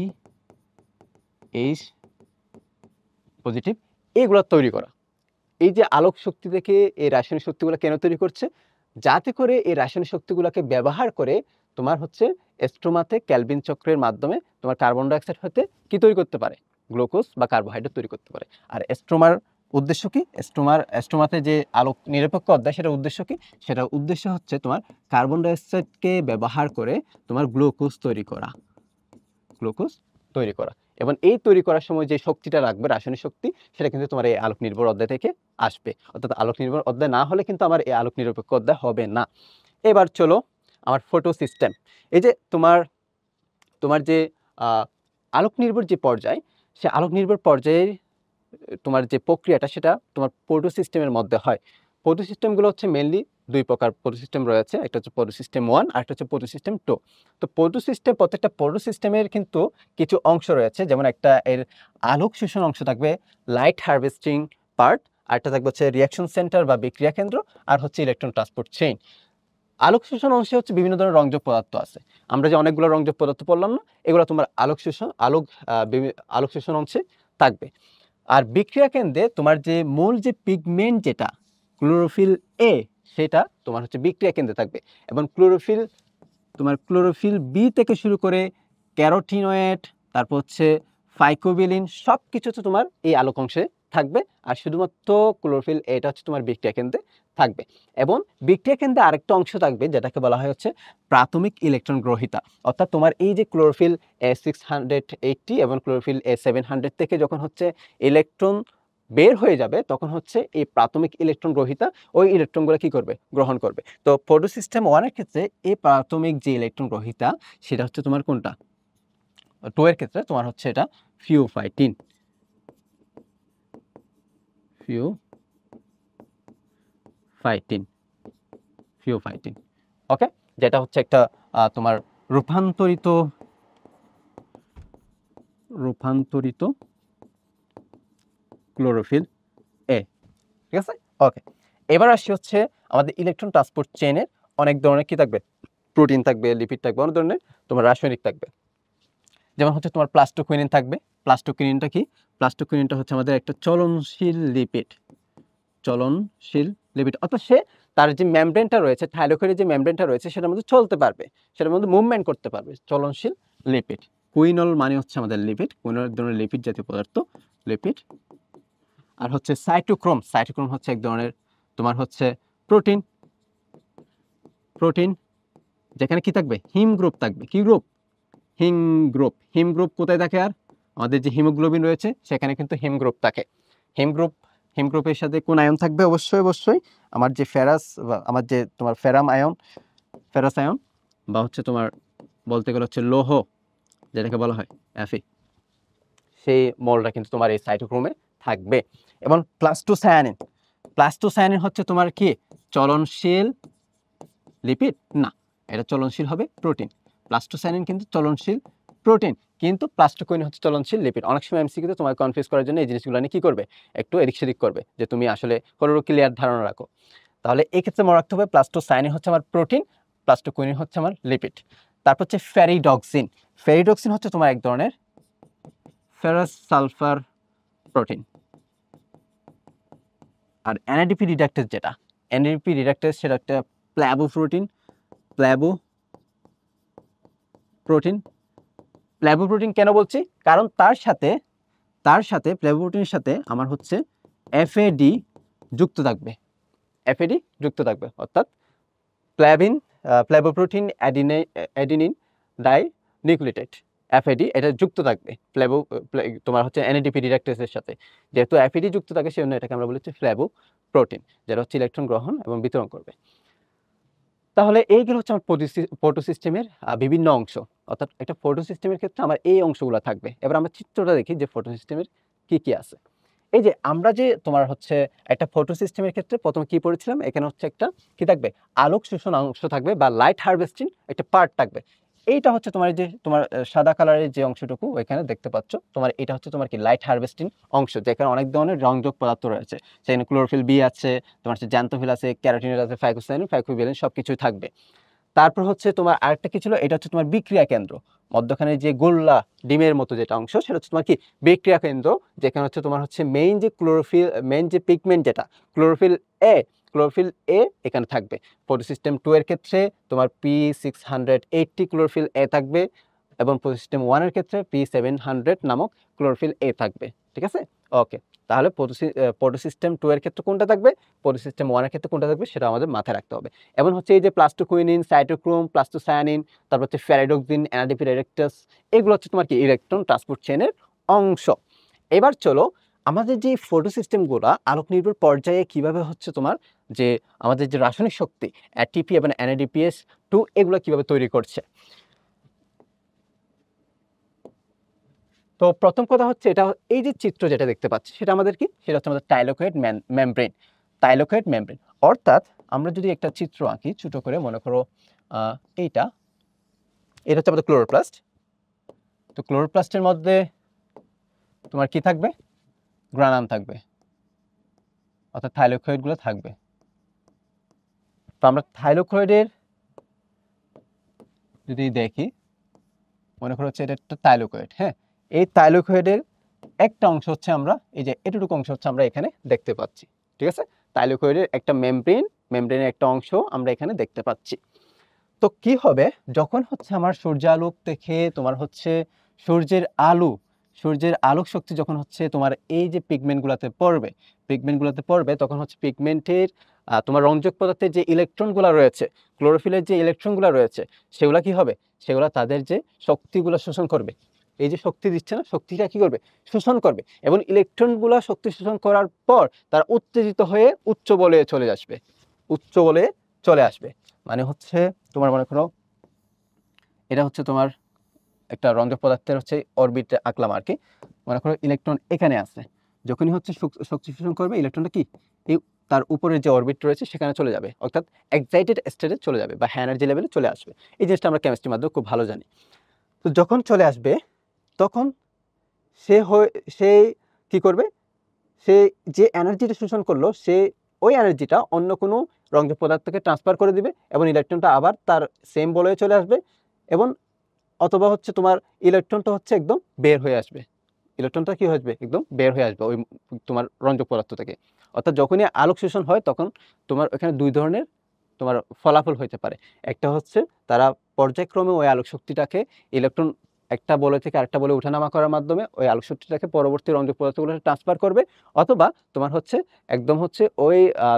এইচ পজিটিভ, এইগুলো তৈরি করা। এই যে আলোক শক্তি থেকে এই রাসায়নিক শক্তিগুলো কেন তৈরি করছে? যাতে করে এই রাসায়নিক শক্তিগুলোকে ব্যবহার করে তোমার হচ্ছে স্ট্রোমাতে ক্যালভিন চক্রের মাধ্যমে তোমার কার্বন ডাইঅক্সাইড হতে কি তৈরি করতে পারে? গ্লুকোজ বা কার্বোহাইড্রেট তৈরি করতে পারে। আর স্ট্রোমার উদ্দেশ্য কি? স্ট্রোমাতে যে আলোক নিরপেক্ষ অধ্যায় সেটার উদ্দেশ্য কি? সেটার উদ্দেশ্য হচ্ছে তোমার কার্বন ডাইঅক্সাইডকে ব্যবহার করে তোমার গ্লুকোজ তৈরি করা। এবং এই তৈরি করার সময় যে শক্তিটা লাগবে, রাসায়নিক শক্তি, সেটা কিন্তু তোমার এই আলোক নির্ভর অধ্যায় থেকে আসবে। অর্থাৎ আলোক নির্ভর অধ্যায় না হলে কিন্তু আমার এই আলোক নিরপেক্ষ অধ্যায় হবে না। এবার চলো আমার ফটো সিস্টেম। এই যে তোমার যে আলোক নির্ভর যে পর্যায়, সে আলোক নির্ভর পর্যায়ের তোমার যে প্রক্রিয়াটা সেটা তোমার ফটো সিস্টেমের মধ্যে হয়। ফটো সিস্টেমগুলো হচ্ছে মেইনলি 2 প্রকার ফটো সিস্টেম রয়েছে। একটা হচ্ছে ফটো সিস্টেম 1 আর একটা হচ্ছে ফটো সিস্টেম 2। তো প্রত্যেকটা ফটো সিস্টেমের কিন্তু কিছু অংশ রয়েছে। যেমন একটা এর আলোক শোষণ অংশ থাকবে, লাইট হারভেস্টিং পার্ট, আরেকটা থাকবে হচ্ছে রিঅ্যাকশন সেন্টার বা বিক্রিয়া কেন্দ্র, আর হচ্ছে ইলেকট্রন ট্রান্সপোর্ট চেইন। আলোক শোষণ অংশে হচ্ছে বিভিন্ন ধরনের রংযোগ পদার্থ আছে। আমরা যে অনেকগুলো রংযোগ পদার্থ পড়লাম না, এগুলো তোমার আলোক শোষণ অংশে থাকবে। আর বিক্রিয়া কেন্দ্রে তোমার যে মূল যে পিগমেন্ট যেটা ক্লোরোফিল এ, সেটা তোমার হচ্ছে বিক্রিয়া কেন্দ্রে থাকবে। এবং ক্লোরোফিল বি থেকে শুরু করে ক্যারোটিনয়েড, তারপর হচ্ছে ফাইকোবিলিন, সব কিছু হচ্ছে তোমার এই আলোক অংশে থাকবে। আর শুধুমাত্র ক্লোরোফিল এটা হচ্ছে তোমার বিক্রিয়া কেন্দ্রে থাকবে। এবং বিক্রিয়া কেন্দ্রে আরেকটা অংশ থাকবে যেটাকে বলা হয় হচ্ছে প্রাথমিক ইলেকট্রন গ্রহিতা। অর্থাৎ তোমার এই যে ক্লোরোফিল A680 এবং ক্লোরোফিল A700 থেকে যখন হচ্ছে ইলেকট্রন বের হয়ে যাবে, তখন হচ্ছে এই প্রাথমিক ইলেকট্রন গ্রহিতা ওই ইলেকট্রনগুলো কি করবে? গ্রহণ করবে। তো ফটো সিস্টেম 1 এর ক্ষেত্রে এই প্রাথমিক যে ইলেকট্রন গ্রহিতা সেটা হচ্ছে তোমার কোনটা? 2 এর ক্ষেত্রে তোমার হচ্ছে এটা ফিওফাইটিন। ফিওফাইটিন। ওকে? যেটা হচ্ছে একটা তোমার রূপান্তরিত রূপান্তরিত ক্লোরোফিল এ। ঠিক আছে, ওকে। এবার আসি হচ্ছে আমাদের ইলেকট্রন ট্রান্সপোর্ট চেইনের অনেক ধরনের কি থাকবে, প্রোটিন থাকবে, লিপিড থাকবে, অনেক ধরনের তোমার রাসায়নিক থাকবে। যেমন হচ্ছে তোমার প্লাস্টোকুইনিন থাকবে। প্লাস্টোকুইনিনটা কি? প্লাস্টোকুইনিনটা হচ্ছে আমাদের একটা চলনশীল লিপিড, চলনশীল লিপিড, অর্থাৎ সে তার যে মেমব্রেনটা রয়েছে, থাইলাকয়েডের যে মেমব্রেনটা রয়েছে সেটার মধ্যে চলতে পারবে, সেটার মধ্যে মুভমেন্ট করতে পারবে, চলনশীল লিপিড। কুইনল মানে হচ্ছে আমাদের লিপিড, কুইনল এক ধরনের লিপিড জাতীয় পদার্থ, লিপিড। আর হচ্ছে সাইটোক্রোম, সাইটোক্রোম হচ্ছে এক ধরনের তোমার হচ্ছে প্রোটিন, প্রোটিন যেখানে কি থাকবে, হিম গ্রুপ থাকবে। কি গ্রুপ? হিম গ্রুপ। হিম গ্রুপ কোথায় থাকে? আর আমাদের যে হিমোগ্লোবিন রয়েছে সেখানে কিন্তু হিম গ্রুপ থাকে। হিম গ্রুপ, হিম গ্রুপের সাথে কোন আয়ন থাকবে? অবশ্যই অবশ্যই আমার যে ফেরাস, আমার যে তোমার ফেরাম আয়ন, ফেরাস আয়ন, বা হচ্ছে তোমার বলতে গেলে হচ্ছে লৌহ যেটাকে বলা হয় Fe, সেই মলটা কিন্তু তোমার এই সাইটোক্রোমে থাকবে। এবং প্লাস্টোসায়ানিন, প্লাস্টোসায়ানিন হচ্ছে তোমার কি চলনশীল লিপিড? না, এটা চলনশীল হবে প্রোটিন। প্লাস্টোসায়ানিন কিন্তু চলনশীল প্রোটিন, কিন্তু প্লাস্টোকুইনিন হচ্ছে চলনশীল লিপিড। অনেক সময় এমসিকিউতে তোমার কনফিউজ করার জন্য এই জিনিসগুলো নিয়ে কি করবে, একটু এদিক সেদিক করবে, যে তুমি আসলে কোনো ক্লিয়ার ধারণা রাখো। তাহলে এই ক্ষেত্রে মনে রাখতে হবে প্লাস্টোসায়ানিন হচ্ছে আমার প্রোটিন, প্লাস্টোকুইনিন হচ্ছে আমার লিপিড। তারপর হচ্ছে ফেরিডক্সিন। ফেরিডক্সিন হচ্ছে তোমার এক ধরনের ফেরাস সালফার প্রোটিন। আর এনএডিপি রিডাক্টেজ, যেটা এনএডিপি রিডাক্টেজ সেটা একটা প্ল্যাবো প্রোটিন, প্ল্যাবো প্রোটিন। প্ল্যাবো প্রোটিন কেন বলছি? কারণ তার সাথে প্ল্যাবো প্রোটিনের সাথে আমার হচ্ছে এফএডি যুক্ত থাকবে, এফএডি যুক্ত থাকবে, অর্থাৎ প্ল্যাবিন, প্ল্যাবোপ্রোটিন অ্যাডিনিন ডাই নিউক্লিওটাইড, এফএডি এটা যুক্ত থাকবে প্ল্যাবো, তোমার হচ্ছে এনএডিপি রিডাক্টেজের সাথে। যেহেতু এফএডি যুক্ত থাকে সেই জন্য এটাকে আমরা বলেছি প্ল্যাবো প্রোটিন, যেটা হচ্ছে ইলেকট্রন গ্রহণ এবং বিতরণ করবে। তাহলে এইগুলো হচ্ছে আমার ফটো সিস্টেমের বিভিন্ন অংশ, অর্থাৎ একটা ফটো সিস্টেমের ক্ষেত্রে আমার এই অংশগুলো থাকবে। এবার আমরা চিত্রটা দেখি যে ফটো সিস্টেমের কি কি আছে। এই যে আমরা যে তোমার হচ্ছে একটা ফটো সিস্টেমের ক্ষেত্রে প্রথমে কি পড়েছিলাম, এখানে হচ্ছে একটা কি থাকবে, আলোক শোষণ অংশ থাকবে বা লাইট হারভেস্টিং একটা পার্ট থাকবে। এইটা হচ্ছে তোমার যে তোমার সাদা কালারের যে অংশটুকু এখানে দেখতে পাচ্ছ, তোমার এটা হচ্ছে তোমার কি লাইট হারভেস্টিং অংশ, যেখানে অনেক ধরনের রংযোগ পদার্থ রয়েছে। সেখানে ক্লোরোফিল বি আছে, তোমার হচ্ছে জ্যান্থোফিল আছে, ক্যারোটিনয়েড আছে, ফাইকোসায়ানিন, ফাইকোবিলিন সবকিছুই থাকবে। তারপর হচ্ছে তোমার আরেকটা কি ছিল, এটা হচ্ছে তোমার বিক্রিয়া কেন্দ্র, মধ্যখানে যে গোল্লা ডিমের মতো যেটা অংশ সেটা হচ্ছে তোমার কি বিক্রিয়া কেন্দ্র, যেখানে হচ্ছে তোমার হচ্ছে মেইন যে ক্লোরোফিল, মেইন যে পিগমেন্ট যেটা ক্লোরোফিল এ, ক্লোরোফিল এ এখানে থাকবে। ফটোসিস্টেম 2 এর ক্ষেত্রে তোমার P680 ক্লোরোফিল এ থাকবে এবং ফটোসিস্টেম 1 এর ক্ষেত্রে P700 নামক ক্লোরোফিল এ থাকবে। ঠিক আছে, ওকে। তাহলে ফটোসিস্টেম 2 এর ক্ষেত্রে কোনটা থাকবে, ফটোসিস্টেম 1 এর ক্ষেত্রে কোনটা থাকবে সেটা আমাদের মাথায় রাখতে হবে। এবং হচ্ছে এই যে প্লাস্টোকুইনিন, সাইটোক্রোম, প্লাস্টোসায়ানিন, তারপর হচ্ছে ফেরিডক্সিন, এনএডিপি রিডাক্টেজ, এগুলো হচ্ছে তোমার কি ইলেকট্রন ট্রান্সপোর্ট চেইনের অংশ। এবার চলো আমাদের যে ফটো সিস্টেমগুলো আলোক নির্ভর পর্যায়ে কিভাবে হচ্ছে তোমার যে আমাদের যে রাসায়নিক শক্তি এটিপি এবং NADPS2 এগুলো কিভাবে তৈরি করছে। তো প্রথম কথা হচ্ছে এটা, এই যে চিত্র যেটা দেখতে পাচ্ছি সেটা আমাদের কি, সেটা হচ্ছে আমাদের থাইলাকয়েড মেমব্রেন, থাইলাকয়েড মেমব্রেন। অর্থাৎ আমরা যদি একটা চিত্র আঁকি ছোট করে, মনে করো এইটা, এটা হচ্ছে আমাদের ক্লোরোপ্লাস্ট। তো ক্লোরোপ্লাস্টের মধ্যে তোমার কি থাকবে, গ্রানাম থাকবে, অর্থাৎ থাইলাকয়েডগুলো থাকবে। তো আমরা থাইলাকয়েডের যদি দেখি, মনে করো হচ্ছে এটা একটা থাইলাকয়েড, হ্যাঁ, এই থাইলাকয়েডের একটা অংশ হচ্ছে আমরা এই যে এতটুকু অংশ হচ্ছে আমরা এখানে দেখতে পাচ্ছি। ঠিক আছে, থাইলাকয়েডের একটা মেমব্রেন, মেমব্রেনের একটা অংশ আমরা এখানে দেখতে পাচ্ছি। তো কি হবে যখন হচ্ছে আমার সূর্যালোক থেকে তোমার হচ্ছে সূর্যের আলো, সূর্যের আলোক শক্তি যখন হচ্ছে তোমার এই যে পিগমেন্টগুলোতে পড়বে, পিগমেন্টগুলোতে পড়বে, তখন হচ্ছে পিগমেন্টের তোমার রঞ্জক পদার্থের যে ইলেকট্রনগুলো রয়েছে, ক্লোরোফিলের যে ইলেকট্রনগুলো রয়েছে, সেগুলা কি হবে, সেগুলা তাদের যে শক্তিগুলো শোষণ করবে। এই যে শক্তি দিচ্ছে না, শক্তিটা কি করবে, শোষণ করবে। এবং ইলেকট্রনগুলো শক্তি শোষণ করার পর তারা উত্তেজিত হয়ে উচ্চ বলয়ে চলে আসবে, উচ্চ বলয়ে চলে আসবে। মানে হচ্ছে তোমার মনে করো এটা হচ্ছে তোমার একটা রঞ্জক পদার্থের হচ্ছে অরবিটে আঁকলাম আর কি। মনে করো ইলেকট্রন এখানে আছে, যখনই হচ্ছে শক্তি শোষণ করবে ইলেকট্রনটা কি এই তার উপরের যে অরবিট রয়েছে সেখানে চলে যাবে, অর্থাৎ এক্সাইটেড স্টেটে চলে যাবে বা হাই এনার্জি লেভেলে চলে আসবে। এই জিনিসটা আমরা কেমিস্ট্রির মাধ্যমে খুব ভালো জানি। তো যখন চলে আসবে তখন সে কি করবে, সে যে এনার্জিটা শোষণ করলো সে ওই এনার্জিটা অন্য কোনো রঞ্জক পদার্থকে ট্রান্সফার করে দিবে এবং ইলেকট্রনটা আবার তার সেম বলয়ে চলে আসবে, এবং অথবা হচ্ছে তোমার ইলেকট্রনটা হচ্ছে একদম বের হয়ে আসবে, ইলেকট্রনটা কি আসবে একদম বের হয়ে আসবে ওই তোমার রঞ্জক পদার্থ থেকে। অর্থাৎ যখনই আলোক শোষণ হয় তখন তোমার এখানে দুই ধরনের তোমার ফলাফল হইতে পারে। একটা হচ্ছে তারা পর্যায়ক্রমে ওই আলোক শক্তিটাকে ইলেকট্রন একটা বলয় থেকে আরেকটা বলয়ে ওঠানামা করার মাধ্যমে ওই আলোক শক্তিটাকে পরবর্তী রঞ্জক পদার্থগুলোতে ট্রান্সফার করবে, অথবা তোমার হচ্ছে একদম হচ্ছে ওই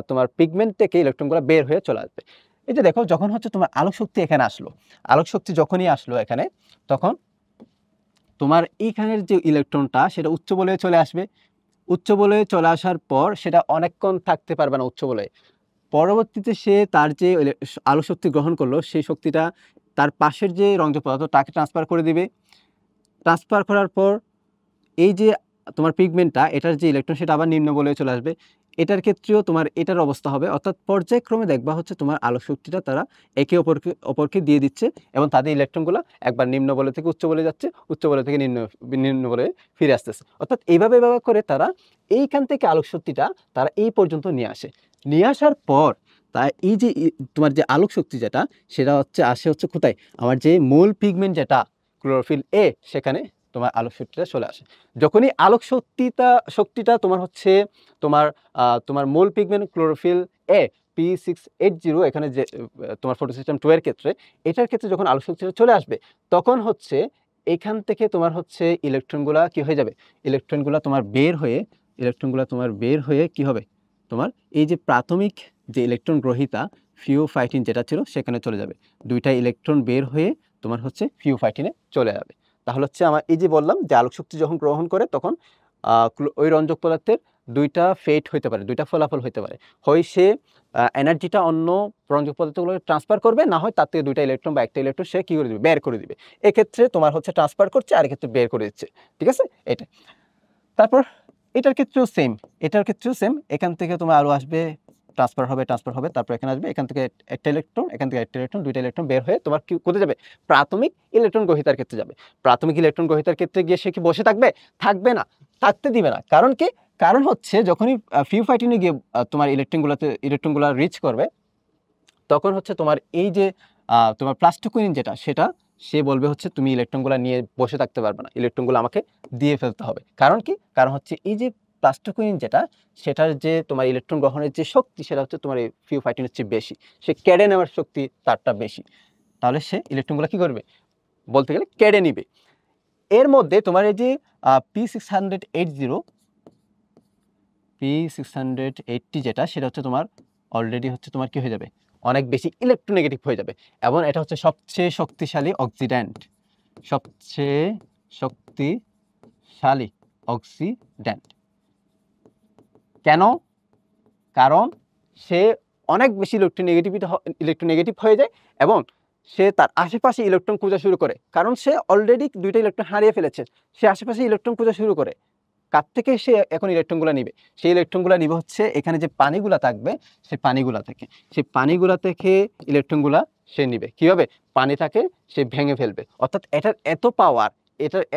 তোমার পিগমেন্ট থেকে ইলেকট্রনগুলো বের হয়ে চলে আসবে। এই যে দেখো যখন হচ্ছে তোমার আলোক শক্তি এখানে আসলো, আলোক শক্তি যখনই আসলো এখানে, তখন তোমার এইখানের যে ইলেকট্রনটা সেটা উচ্চ বলয়ে চলে আসবে। উচ্চ বলয়ে চলে আসার পর সেটা অনেকক্ষণ থাকতে পারবে না উচ্চ বলয়ে। পরবর্তীতে সে তার যে আলো শক্তি গ্রহণ করলো সেই শক্তিটা তার পাশের যে রঞ্জক পদার্থ তাকে ট্রান্সফার করে দিবে। ট্রান্সফার করার পর এই যে তোমার পিগমেন্টটা এটার যে ইলেকট্রন সেটা আবার নিম্ন বলয়ে চলে আসবে। এটার ক্ষেত্রেও তোমার এটার অবস্থা হবে, অর্থাৎ পর্যায়ক্রমে দেখবা হচ্ছে তোমার আলোক শক্তিটা তারা একে অপরকে দিয়ে দিচ্ছে এবং তাদের ইলেকট্রনগুলো একবার নিম্ন বলয় থেকে উচ্চ বলয়ে যাচ্ছে, উচ্চ বলয় থেকে নিম্ন বলয়ে ফিরে আসতেছে। অর্থাৎ এইভাবে করে তারা এইখান থেকে আলোক শক্তিটা তারা এই পর্যন্ত নিয়ে আসে। নিয়ে আসার পর তা এই যে তোমার যে আলোক শক্তি যেটা সেটা হচ্ছে আসে হচ্ছে কোথায়, আমার যে মূল পিগমেন্ট যেটা ক্লোরোফিল এ সেখানে তোমার আলোক শক্তিটা চলে আসে। যখনই আলোক শক্তিটা তোমার হচ্ছে তোমার মূল পিগমেন্ট ক্লোরোফিল এ P680 এখানে যে তোমার ফটোসিস্টেম 2 এর ক্ষেত্রে, এটার ক্ষেত্রে যখন আলোক শক্তিটা চলে আসবে তখন হচ্ছে এখান থেকে তোমার হচ্ছে ইলেকট্রনগুলা কি হয়ে যাবে, ইলেকট্রনগুলা তোমার বের হয়ে কি হবে, তোমার এই যে প্রাথমিক যে ইলেকট্রন গ্রহীতা ফিওফাইটিন যেটা ছিল সেখানে চলে যাবে। দুইটা ইলেকট্রন বের হয়ে তোমার হচ্ছে ফিওফাইটিনে চলে যাবে। তাহলে হচ্ছে আমার এই যে বললাম যে আলোক শক্তি যখন গ্রহণ করে তখন ওই রঞ্জক পদার্থের দুইটা ফেট হইতে পারে, দুইটা ফলাফল হইতে পারে। হয় সে এনার্জিটা অন্য রঞ্জক পদার্থগুলোকে ট্রান্সফার করবে, না হয় তার থেকে দুইটা ইলেকট্রন বা একটা ইলেকট্রন সে কি করে দিবে, বের করে দিবে। এক্ষেত্রে তোমার হচ্ছে ট্রান্সফার করছে আর এক্ষেত্রে বের করে দিচ্ছে, ঠিক আছে এটা। তারপর এটার ক্ষেত্রেও সেম, এখান থেকে তোমার আলো আসবে, ট্রান্সফার হবে, তারপর এখানে আসবে, এখান থেকে একটা ইলেকট্রন, এখান থেকে একটা ইলেকট্রন, দুইটা ইলেকট্রন বের হয়ে তোমার কি কোথায় যাবে, প্রাথমিক ইলেকট্রন গ্রহীতার ক্ষেত্রে যাবে। প্রাথমিক ইলেকট্রন গ্রহীতার ক্ষেত্রে গিয়ে সে কি বসে থাকবে, থাকবে না, থাকতে দিবে না। কারণ কি, কারণ হচ্ছে যখনই ফিওফাইটিনে গিয়ে তোমার ইলেকট্রনগুলো রিচ করবে তখন হচ্ছে তোমার এই যে তোমার প্লাস্টোকুইনিন যেটা সেটা সে বলবে হচ্ছে তুমি ইলেকট্রনগুলো নিয়ে বসে থাকতে পারবে না, ইলেকট্রনগুলো আমাকে দিয়ে ফেলতে হবে। কারণ কি, কারণ হচ্ছে এই যে প্লাস্টোকুইনিন যেটা সেটার যে তোমার ইলেকট্রন গ্রহণের যে শক্তি সেটা হচ্ছে তোমার এই ফিওফাইটিনের চেয়ে বেশি, সে কেড়ে নেওয়ার শক্তি তারটা বেশি। তাহলে সে ইলেকট্রনগুলো কি করবে, বলতে গেলে কেড়ে নিবে। এর মধ্যে তোমার এই যে P680 যেটা সেটা হচ্ছে তোমার অলরেডি হচ্ছে তোমার কি হয়ে যাবে, অনেক বেশি ইলেকট্রোনেগেটিভ হয়ে যাবে এবং এটা হচ্ছে সবচেয়ে শক্তিশালী অক্সিড্যান্ট। কেন, কারণ সে অনেক বেশি ইলেকট্রোনেগেটিভ হয়ে যায় এবং সে তার আশেপাশে ইলেকট্রন খোঁজা শুরু করে, কারণ সে অলরেডি দুইটা ইলেকট্রন হারিয়ে ফেলেছে। সে আশেপাশে ইলেকট্রন খোঁজা শুরু করে, কার থেকে সে এখন ইলেকট্রনগুলো নিবে, সেই ইলেকট্রনগুলো নিবে হচ্ছে এখানে যে পানিগুলা থাকবে সেই পানিগুলা থেকে ইলেকট্রনগুলা সে নিবে। কিভাবে, পানিটাকে সে ভেঙে ফেলবে। অর্থাৎ এটার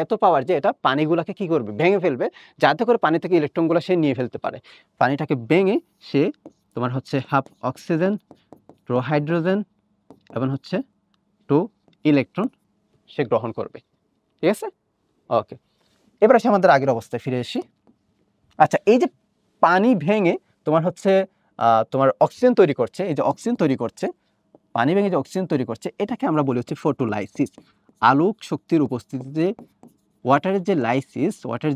এত পাওয়ার যে এটা পানিগুলাকে কি করবে, ভেঙে ফেলবে, যাতে করে পানি থেকে ইলেকট্রনগুলো সে নিয়ে ফেলতে পারে। পানিটাকে ভেঙে সে তোমার হচ্ছে হাফ অক্সিজেন, 2 হাইড্রোজেন এবং হচ্ছে 2 ইলেকট্রন সে গ্রহণ করবে, ঠিক আছে। ওকে, এবার আসে আমাদের আগের অবস্থায় ফিরে আসি। আচ্ছা, এই যে পানি ভেঙে তোমার হচ্ছে তোমার অক্সিজেন তৈরি করছে, এই যে অক্সিজেন তৈরি করছে, পানি ভেঙে যে অক্সিজেন তৈরি করছে এটাকে আমরা বলি হচ্ছে ফটোলাইসিস। আলোক শক্তির উপস্থিতিতে ওয়াটারের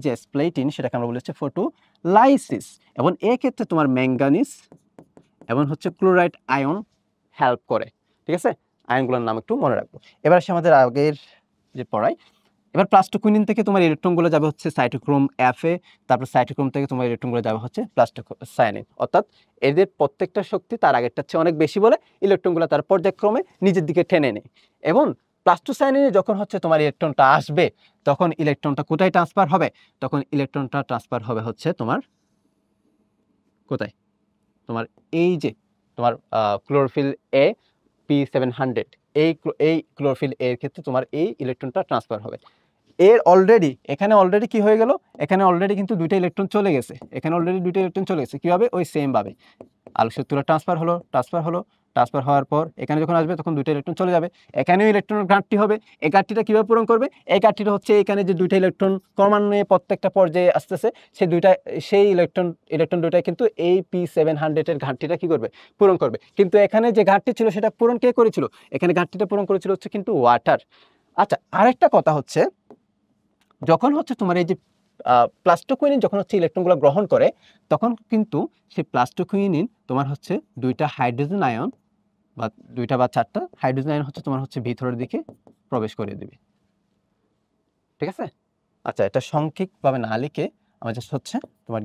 যে স্প্লাইটিন সেটাকে আমরা বলি হচ্ছে ফটোলাইসিস। এবং এক্ষেত্রে তোমার ম্যাঙ্গানিজ এবং হচ্ছে ক্লোরাইড আয়ন হেল্প করে, ঠিক আছে। আয়নগুলোর নাম একটু মনে রাখবো। এবার আসে আমাদের আগের যে পড়াই। এবার প্লাস্টোকুইনিন থেকে তোমার ইলেকট্রনগুলো যাবে হচ্ছে সাইটোক্রোম F এ, তারপর সাইটোক্রোম থেকে তোমার ইলেকট্রনগুলো যাবে হচ্ছে প্লাস্টোসায়ানিন। অর্থাৎ এদের প্রত্যেকটা শক্তি তার আগেরটার চেয়ে অনেক বেশি বলে ইলেকট্রনগুলো তার পর্যায়ক্রমে নিজের দিকে টেনে নেয়। এবং প্লাস্টোসায়ানিনে যখন হচ্ছে তোমার ইলেকট্রনটা আসবে তখন ইলেকট্রনটা কোথায় ট্রান্সফার হবে, তখন ইলেকট্রনটা ট্রান্সফার হবে হচ্ছে তোমার কোথায়, তোমার এই যে তোমার ক্লোরোফিল এ P700 এই ক্লোরোফিল এর ক্ষেত্রে তোমার এই ইলেকট্রনটা ট্রান্সফার হবে। এর অলরেডি এখানে অলরেডি কি হয়ে গেল, এখানে অলরেডি কিন্তু দুইটা ইলেকট্রন চলে গেছে, এখানে অলরেডি দুইটা ইলেকট্রন চলে গেছে। কীভাবে? ওই সেম ভাবে আলোকশক্তি তুলা ট্রান্সফার হওয়ার পর এখানে যখন আসবে তখন দুইটা ইলেকট্রন চলে যাবে, এখানেও ইলেকট্রনের ঘাটতি হবে। এই ঘাটতিটা কীভাবে পূরণ করবে? এই ঘাটতিটা হচ্ছে এখানে যে দুইটা ইলেকট্রন ক্রমান্বয়ে প্রত্যেকটা পর্যায়ে আসতেছে, সেই ইলেকট্রন দুইটাই কিন্তু এই P700 এর ঘাটতিটা কি করবে? পূরণ করবে। কিন্তু এখানে যে ঘাটতি ছিল সেটা পূরণ কে করেছিল? এখানে ঘাটতিটা পূরণ করেছিল হচ্ছে কিন্তু ওয়াটার। আচ্ছা, আরেকটা কথা হচ্ছে, যখন হচ্ছে তোমার এই যে প্লাস্টোকুইনিন যখন হচ্ছে ইলেকট্রনগুলো গ্রহণ করে, তখন কিন্তু সেই প্লাস্টোকুইনিন তোমার হচ্ছে দুইটা হাইড্রোজেন আয়ন বা দুইটা বা চারটা হাইড্রোজেন আয়ন হচ্ছে তোমার হচ্ছে ভিতরের দিকে প্রবেশ করে দিবে। ঠিক আছে? আচ্ছা, এটা সংক্ষিপ্তভাবে না লিখে আমার জাস্ট হচ্ছে তোমার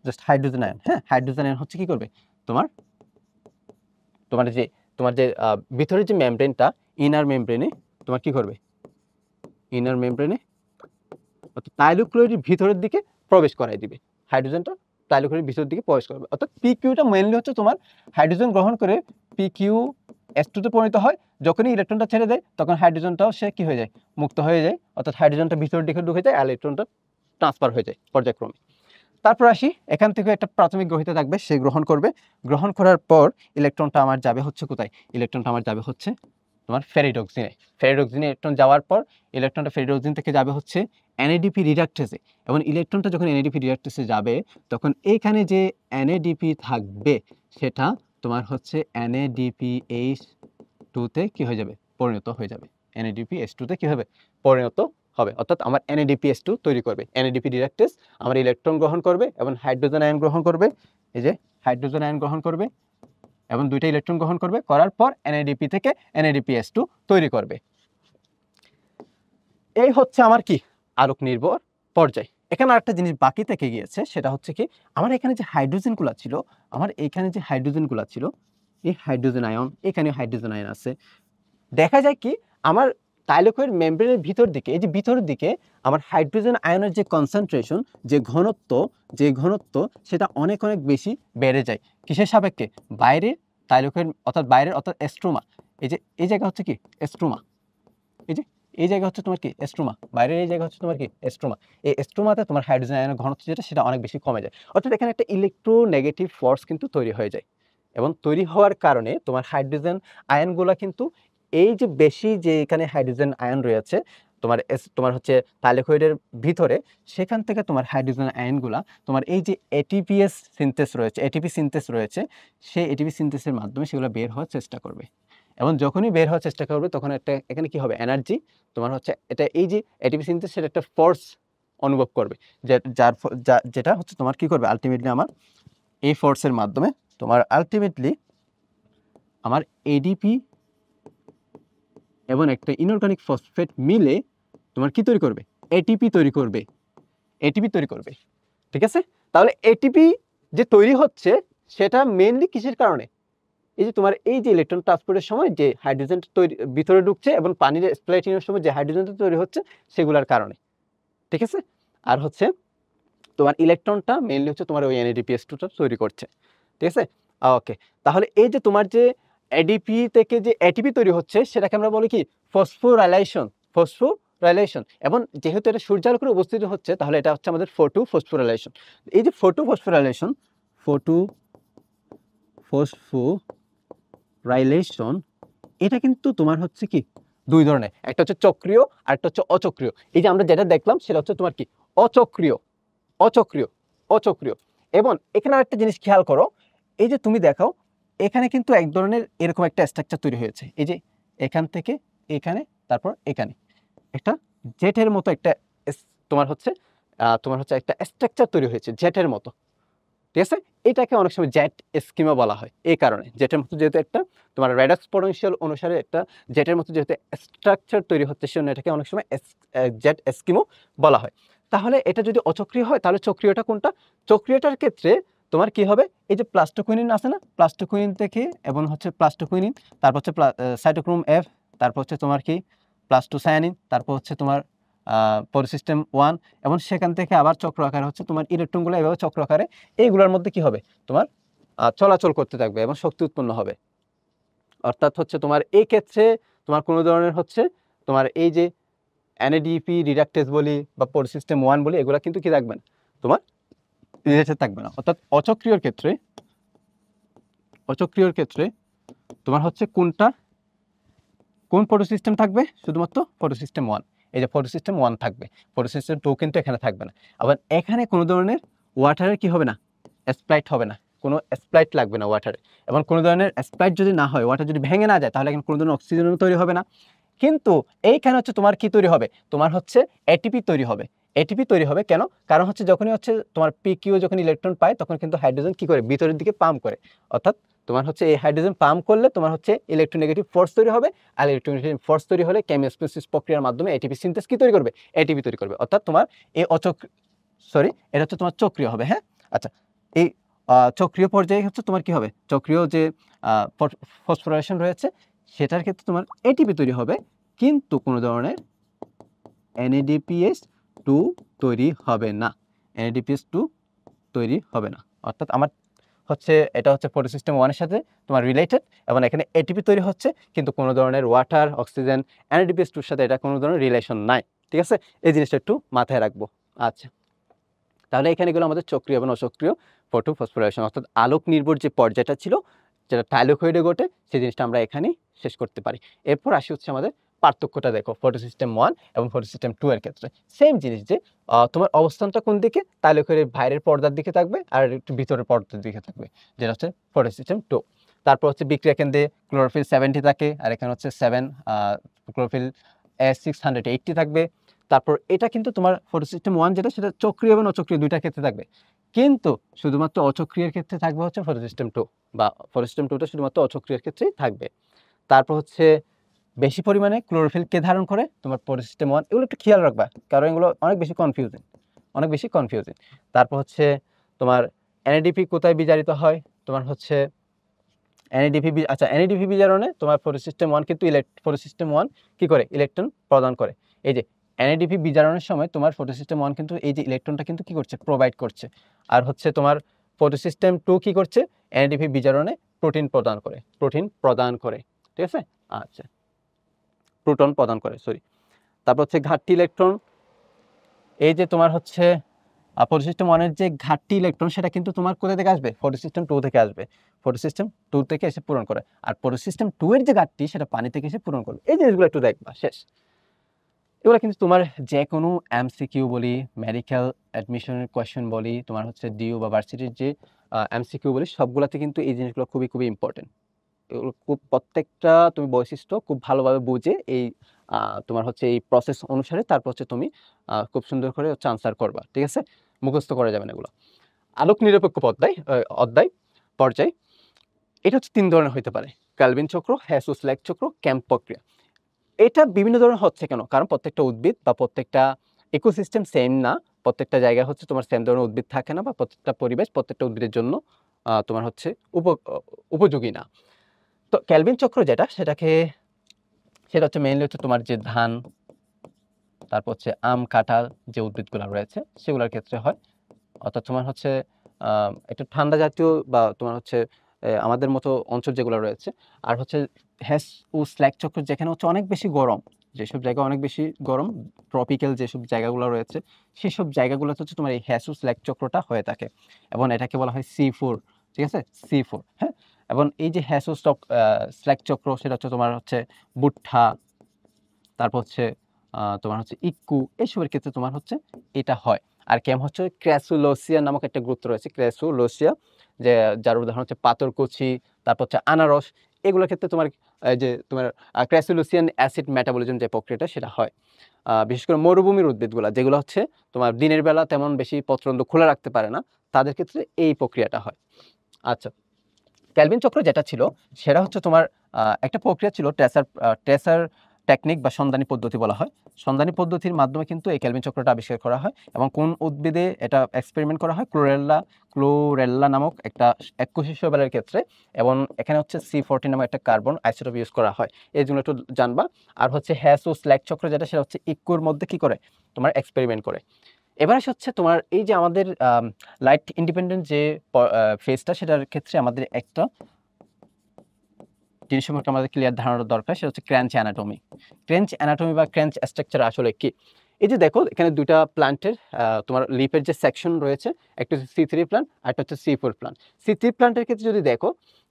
জাস্ট হাইড্রোজেন আয়ন, হ্যাঁ, হাইড্রোজেন আয়ন হচ্ছে কি করবে? তোমার তোমার যে ভিতরের যে মেমব্রেনটা, ইনার মেমব্রেনে তোমার কি করবে? ইনার মেমব্রেনে থাইলোক্লোরিড ভিতরের দিকে প্রবেশ করাই দিবে। হাইড্রোজেনটা থাইলোক্লোরিড ভিতরের দিকে প্রবেশ করবে। অর্থাৎ পিকিউটা মেইনলি হচ্ছে তোমার হাইড্রোজেন গ্রহণ করে পিকিউ S2 তে পরিণত হয়। যখনই ইলেকট্রনটা ছেড়ে দেয় তখন হাইড্রোজেনটাও সে কি হয়ে যায়? মুক্ত হয়ে যায়। অর্থাৎ হাইড্রোজেনটা ভিতরের দিকে ঢুকে যায় আর ইলেকট্রনটা ট্রান্সফার হয়ে যায় পর্যায়ক্রমে। তারপর আসি, এখান থেকে একটা প্রাথমিক গ্রহিতা থাকবে, সে গ্রহণ করবে। গ্রহণ করার পর ইলেকট্রনটা আমার যাবে হচ্ছে কোথায়? ইলেকট্রনটা আমার যাবে হচ্ছে তোমার ফেরিডক্সিনে। ফেরিডক্সিনে ইলেকট্রন যাওয়ার পর ইলেকট্রনটা ফেরিডক্সিন থেকে যাবে হচ্ছে NADP রিডাকটেসে, এবং ইলেকট্রনটা যখন NADP রিডাকটেসে যাবে তখন এইখানে যে NADP থাকবে সেটা তোমার হচ্ছে NADPH2 তে কি হয়ে যাবে? পরিণত হয়ে যাবে। NADPH2 তে কি হবে? পরিণত হবে। অর্থাৎ আমার NADPH2 তৈরি করবে। NADP রিডাকটেস আমার ইলেকট্রন গ্রহণ করবে এবং হাইড্রোজেন আয়ন গ্রহণ করবে। এই যে হাইড্রোজেন আয়ন গ্রহণ করবে এবং দুইটা ইলেকট্রন গ্রহণ করবে, করার পর NADP থেকে NADPH2 তৈরি করবে। এই হচ্ছে আমার কি? আলোক নির্ভর পর্যায়। এখানে আরেকটা জিনিস বাকি থেকে গিয়েছে, সেটা হচ্ছে কি, আমার এখানে যে হাইড্রোজেনগুলো ছিল, এই হাইড্রোজেন আয়ন, এখানে হাইড্রোজেন আয়ন আছে। দেখা যায় কি, আমার থাইলোক্লোরিড মেমব্রেনের ভিতর দিকে, এই যে ভিতরের দিকে আমার হাইড্রোজেন আয়নের যে কনসেন্ট্রেশন, যে ঘনত্ব সেটা অনেক বেশি বেড়ে যায়। কিসের সাপেক্ষে? বাইরে থাইলোক্লোরিড অর্থাৎ এস্ট্রোমা। এই জায়গা হচ্ছে কি? এস্ট্রোমা। এই জায়গা হচ্ছে তোমার কি? এস্ট্রোমা। বাইরের এই জায়গা হচ্ছে তোমার কি? এস্ট্রোমা। এই এস্ট্রোমাতে তোমার হাইড্রোজেন আয়নের ঘনত্ব যেটা, সেটা অনেক বেশি কমে যায়। অর্থাৎ এখানে একটা ইলেকট্রোনেগেটিভ ফোর্স কিন্তু তৈরি হয়ে যায়, এবং তৈরি হওয়ার কারণে তোমার হাইড্রোজেন আয়নগুলা কিন্তু এই যে বেশি যে এখানে হাইড্রোজেন আয়ন রয়েছে তোমার হচ্ছে থাইলোক্লোরিডের ভিতরে, সেখান থেকে তোমার হাইড্রোজেন আয়নগুলা তোমার এই যে এটিপি সিনথেস রয়েছে, সেই এটিপি সিনথেসের মাধ্যমে সেগুলো বের হওয়ার চেষ্টা করবে। এবং যখনই বের হওয়ার চেষ্টা করবে তখন এখানে কি হবে? এনার্জি তোমার হচ্ছে এটা, এই যে এটিপি সিনথেস, সেটা একটা ফোর্স অনুভব করবে, যেটা হচ্ছে তোমার কি করবে? আলটিমেটলি আমার এই ফোর্সের মাধ্যমে তোমার আলটিমেটলি আমার এডিপি এবং একটা ইনঅর্গানিক ফসফেট মিলে তোমার কি তৈরি করবে? এটিপি তৈরি করবে। ঠিক আছে? তাহলে এটিপি যে তৈরি হচ্ছে সেটা মেইনলি কিসের কারণে? এই যে তোমার এই যে ইলেকট্রন ট্রান্সপোর্টের সময় যে হাইড্রোজেনটা ভিতরে ঢুকছে এবং পানির স্প্লিটিংয়ের সময় যে হাইড্রোজেনটা তৈরি হচ্ছে, সেগুলোর কারণে। ঠিক আছে? আর হচ্ছে তোমার ইলেকট্রনটা মেইনলি হচ্ছে তোমার ওই NADPH2 টা তৈরি করছে। ঠিক আছে? ওকে। তাহলে এই যে তোমার যে এডিপি থেকে যে এটিপি তৈরি হচ্ছে, সেটাকে আমরা বলি কি? ফসফোরাইলেশন। এবং যেহেতু এটা সূর্যালোকের উপস্থিত হচ্ছে, তাহলে এটা হচ্ছে আমাদের ফসফোরাইলেশন। এই যে ফসফোরাইলেশন, এটা কিন্তু তোমার হচ্ছে কি? দুই ধরনের। একটা হচ্ছে চক্রীয় আর একটা হচ্ছে অচক্রীয়। এই যে আমরা যেটা দেখলাম সেটা হচ্ছে তোমার কি? অচক্রীয়। এবং এখানে আরেকটা জিনিস খেয়াল করো, এই যে তুমি দেখো এখানে কিন্তু এক ধরনের এরকম একটা স্ট্রাকচার তৈরি হয়েছে। এই যে এখান থেকে এখানে, তারপর এখানে একটা জেটের মতো একটা তোমার হচ্ছে একটা স্ট্রাকচার তৈরি হয়েছে জেটের মতো। ঠিক আছে? এটাকে অনেক সময় জেট স্কিমা বলা হয়। এই কারণে জেটের মতো, যেহেতু একটা তোমার রেডক্স পোটেনশিয়াল অনুসারে একটা জেটের মতো যেহেতু স্ট্রাকচার তৈরি হচ্ছে, সেজন্য এটাকে অনেক সময় জেট স্কিমও বলা হয়। তাহলে এটা যদি অচক্রীয় হয়, তাহলে চক্রীয়টা কোনটা? চক্রীয়টার ক্ষেত্রে তোমার কি হবে? এই যে প্লাস্টোকুইনিন আছে না? প্লাস্টোকুইনিন থেকে এবং হচ্ছে প্লাস্টোকুইনিন, তারপর হচ্ছে সাইটোক্রোম F, তারপর হচ্ছে তোমার কি? প্লাস্টোসায়ানিন, তারপর হচ্ছে তোমার পলিসিস্টেম 1, এবং সেখান থেকে আবার চক্র আকারে হচ্ছে তোমার ইলেকট্রনগুলো এভাবে চক্র আকারে, এইগুলোর মধ্যে কি হবে? তোমার চলাচল করতে থাকবে এবং শক্তি উৎপন্ন হবে। অর্থাৎ হচ্ছে তোমার এই ক্ষেত্রে তোমার কোনো ধরনের হচ্ছে তোমার এই যে এনএডিপি রিডাকটেজ বলি বা পরিসিস্টেম 1 বলি, এগুলা কিন্তু কি থাকবে না, তোমার রিলেটেড থাকবে না। অর্থাৎ অচক্রিয়র ক্ষেত্রে তোমার হচ্ছে কোন ফটোসিস্টেম থাকবে, শুধুমাত্র ফটোসিস্টেম 1। এই যে ফটোসিস্টেম 1 থাকবে, ফটোসিস্টেম 2 কিন্তু এখানে থাকবে না। আবার এখানে কোনো ধরনের ওয়াটারের কি হবে না, স্প্লাইট হবে না, কোনো স্প্লাইট লাগবে না ওয়াটারে। এবং কোনো ধরনের স্প্লাইট যদি না হয়, ওয়াটার যদি ভেঙে না যায়, তাহলে এখানে কোনো ধরনের অক্সিজেনও তৈরি হবে না। কিন্তু এইখানে হচ্ছে তোমার কি তৈরি হবে, তোমার হচ্ছে এটিপি তৈরি হবে। এটিপি তৈরি হবে কেন? কারণ হচ্ছে যখনই হচ্ছে তোমার পিকিউ যখন ইলেকট্রন পায়, তখন কিন্তু হাইড্রোজেন কি করে, ভিতরের দিকে পাম্প করে। অর্থাৎ তোমার হচ্ছে এই হাইড্রোজেন পাম্প করলে তোমার হচ্ছে ইলেকট্রোনেগেটিভ ফোর্স তৈরি হবে। আর ইলেকট্রোনেগেটিভ ফোর্স তৈরি হলে কেমিওস্মোসিস প্রক্রিয়ার মাধ্যমে এটিপি সিনথেস কি তৈরি করবে, এটিপি তৈরি করবে। অর্থাৎ তোমার এই এটা হচ্ছে তোমার চক্রীয় হবে। হ্যাঁ, আচ্ছা, এই চক্রীয় পর্যায়ে হচ্ছে তোমার কি হবে, চক্রীয় যে ফসফোরাইলেশন রয়েছে সেটার ক্ষেত্রে তোমার এটিপি তৈরি হবে, কিন্তু কোনো ধরনের NADPH2 তৈরি হবে না। NADPH2 তৈরি হবে না। অর্থাৎ আমার হচ্ছে এটা হচ্ছে ফটোসিস্টেম 1 এর সাথে তোমার রিলেটেড, এবং এখানে এটিপি তৈরি হচ্ছে, কিন্তু কোনো ধরনের ওয়াটার, অক্সিজেন, NADPH2 এর সাথে এটা কোনো ধরনের রিলেশন নাই। ঠিক আছে, এই জিনিসটা একটু মাথায় রাখবো। আচ্ছা, তাহলে এখানে গেলো আমাদের চক্রীয় এবং অচক্রীয় ফটোফসফোরাইলেশন, অর্থাৎ আলোক নির্ভর যে পর্যায়টা ছিল, যেটা থাইলাকয়েডে ঘটে, সেই জিনিসটা আমরা এখানেই শেষ করতে পারি। এরপর আসি হচ্ছে আমাদের পার্থক্যটা দেখো ফটোসিস্টেম 1 এবং ফটোসিস্টেম 2 এর ক্ষেত্রে। সেম জিনিস যে তোমার অবস্থানটা কোন দিকে, থাইলাকয়েডের বাইরের পর্দার দিকে থাকবে আর একটু ভিতরের পর্দার দিকে থাকবে, যেটা হচ্ছে ফটোসিস্টেম 2। তারপর হচ্ছে বিক্রিয়া কেন্দ্রে ক্লোরোফিল 70 থাকে, আর এখানে হচ্ছে 7 ক্লোরোফিল S680 থাকবে। তারপর এটা কিন্তু তোমার ফটোসিস্টেম 1 যেটা, সেটা চক্রীয় এবং অচক্রীয় দুইটার ক্ষেত্রে থাকবে, কিন্তু শুধুমাত্র অচক্রীয়ের ক্ষেত্রে থাকবে হচ্ছে ফটোসিস্টেম 2, বা ফটোসিস্টেম 2টা শুধুমাত্র অচক্রীয়ের ক্ষেত্রেই থাকবে। তারপর হচ্ছে বেশি পরিমাণে ক্লোরোফিল কে ধারণ করে, তোমার ফটোসিস্টেম 1, এগুলো একটু খেয়াল রাখবা, কারণ এগুলো অনেক বেশি কনফিউজিং। তারপর হচ্ছে তোমার NADP কোথায় বিজারিত হয়, তোমার হচ্ছে NADP বিজারণে তোমার ফটোসিস্টেম 1 কিন্তু ফটোসিস্টেম 1 কি করে, ইলেকট্রন প্রদান করে। এই যে NADP বিজারণের সময় তোমার ফটোসিস্টেম 1 কিন্তু এই যে ইলেকট্রনটা কিন্তু কি করছে, প্রোভাইড করছে। আর হচ্ছে তোমার ফটোসিস্টেম 2 কি করছে, NADP বিজারণে প্রোটিন প্রদান করে। ঠিক আছে, আচ্ছা, প্রোটন প্রদান করে, সরি। তারপর হচ্ছে ঘাটতি ইলেকট্রন, এই যে তোমার হচ্ছে ফটোসিস্টেম 1 এর যে ঘাটতি ইলেকট্রন, সেটা কিন্তু তোমার কোথা থেকে আসবে, ফটোসিস্টেম 2 থেকে আসবে। ফটোসিস্টেম 2 থেকে এসে পূরণ করে। আর ফটোসিস্টেম 2 এর যে ঘাটতি, সেটা পানি থেকে এসে পূরণ করবে। এই জিনিসগুলো একটু দেখবা, শেষ। এগুলো কিন্তু তোমার যে কোনো এমসিকিউ বলি, মেডিকেল অ্যাডমিশনের কোয়েশ্চেন বলি, তোমার হচ্ছে ডিইউ বা ভার্সিটির যে এমসিকিউ বলি, সবগুলাতে কিন্তু এই জিনিসগুলো খুবই খুবই ইম্পর্টেন্ট। এগুলো খুব প্রত্যেকটা তুমি বৈশিষ্ট্য খুব ভালোভাবে বুঝে এই তোমার হচ্ছে এই প্রসেস অনুসারে তারপর হচ্ছে তুমি খুব সুন্দর করে হচ্ছে আনসার করবা। ঠিক আছে, মুখস্থ করা যাবে না এগুলো। আলোক নিরপেক্ষ পর্যায়, এটা হচ্ছে 3 ধরনের হইতে পারে: ক্যালভিন চক্র, হ্যাসো-স্ল্যাক চক্র, ক্যাম্প প্রক্রিয়া। এটা বিভিন্ন ধরনের হচ্ছে কেন? কারণ প্রত্যেকটা উদ্ভিদ বা প্রত্যেকটা ইকোসিস্টেম সেম না। প্রত্যেকটা জায়গায় হচ্ছে তোমার সেম ধরনের উদ্ভিদ থাকে না, বা প্রত্যেকটা পরিবেশ প্রত্যেকটা উদ্ভিদের জন্য তোমার হচ্ছে উপযোগী না। তো ক্যালভিন চক্র যেটা, সেটা হচ্ছে মেইনলি হচ্ছে তোমার যে ধান, তারপর হচ্ছে আম, কাঁঠাল যে উদ্ভিদগুলো রয়েছে সেগুলোর ক্ষেত্রে হয়। অর্থাৎ তোমার হচ্ছে একটু ঠান্ডা জাতীয় বা তোমার হচ্ছে আমাদের মতো অঞ্চল যেগুলো রয়েছে। আর হচ্ছে হ্যাস ও স্ল্যাক চক্র, যেখানে হচ্ছে অনেক বেশি গরম, যেসব জায়গা অনেক বেশি গরম, ট্রপিক্যাল যেসব জায়গাগুলো রয়েছে, সেসব জায়গাগুলোতে হচ্ছে তোমার এই হ্যাস ও স্ল্যাক চক্রটা হয়ে থাকে, এবং এটাকে বলা হয় C4। ঠিক আছে, C4। হ্যাঁ, এবং এই যে হ্যাস ও স্ল্যাক চক্র, সেটা হচ্ছে তোমার হচ্ছে ভুট্টা, তারপর হচ্ছে তোমার হচ্ছে ইক্কু, এইসবের ক্ষেত্রে তোমার হচ্ছে এটা হয়। আর ক্যাম হচ্ছে ক্র্যাসুলোসিয়া নামক একটা গ্রুপ রয়েছে, ক্র্যাসুলোসিয়া, যে যার উদাহরণ হচ্ছে পাথরকুচি, তারপর হচ্ছে আনারস। এগুলোর ক্ষেত্রে তোমার এই যে তোমার ক্র্যাসুলোসিয়ান অ্যাসিড মেটাবলিজম যে প্রক্রিয়াটা, সেটা হয়। বিশেষ করে মরুভূমির উদ্ভিদগুলা, যেগুলো হচ্ছে তোমার দিনের বেলা তেমন বেশি পত্ররন্ধ্র খোলা রাখতে পারে না, তাদের ক্ষেত্রে এই প্রক্রিয়াটা হয়। আচ্ছা, ক্যালভিন চক্র যেটা ছিল, সেটা হচ্ছে তোমার একটা প্রক্রিয়া ছিল, ট্রেসার টেকনিক বা সন্ধানী পদ্ধতি বলা হয়। সন্ধানী পদ্ধতির মাধ্যমে কিন্তু এই ক্যালভিন চক্রটা আবিষ্কার করা হয়, এবং কোন উদ্ভিদে এটা এক্সপেরিমেন্ট করা হয়, ক্লোরেল্লা নামক একটা এককোষী শৈবালের ক্ষেত্রে, এবং এখানে হচ্ছে C14 নামক একটা কার্বন আইসোটোপ ইউজ করা হয়। এই জন্য একটু জানবা। আর হচ্ছে হ্যাস ও স্ল্যাক চক্র যেটা, সেটা হচ্ছে ইক্কুর মধ্যে কি করে, তোমার এক্সপেরিমেন্ট করে। এবার আসে হচ্ছে তোমার এই যে আমাদের লাইট ইন্ডিপেন্ডেন্ট যে ফেজটা, সেটার ক্ষেত্রে আমাদের একটা জিনিস সম্পর্কে আমাদের ক্লিয়ার ধারণা দরকার, সেটা হচ্ছে ক্র্যাঞ্চ অ্যানাটমি। ক্র্যাঞ্চ অ্যানাটমি বা ক্র্যাঞ্চ স্ট্রাকচার আসলে কি? এই যে দেখো এখানে দুইটা প্ল্যান্টের তোমার লিফের যে সেকশন রয়েছে, একটা হচ্ছে C3 প্ল্যান্ট আর একটা হচ্ছে C4 প্ল্যান্ট। C3 প্ল্যান্টের ক্ষেত্রে যদি দেখো,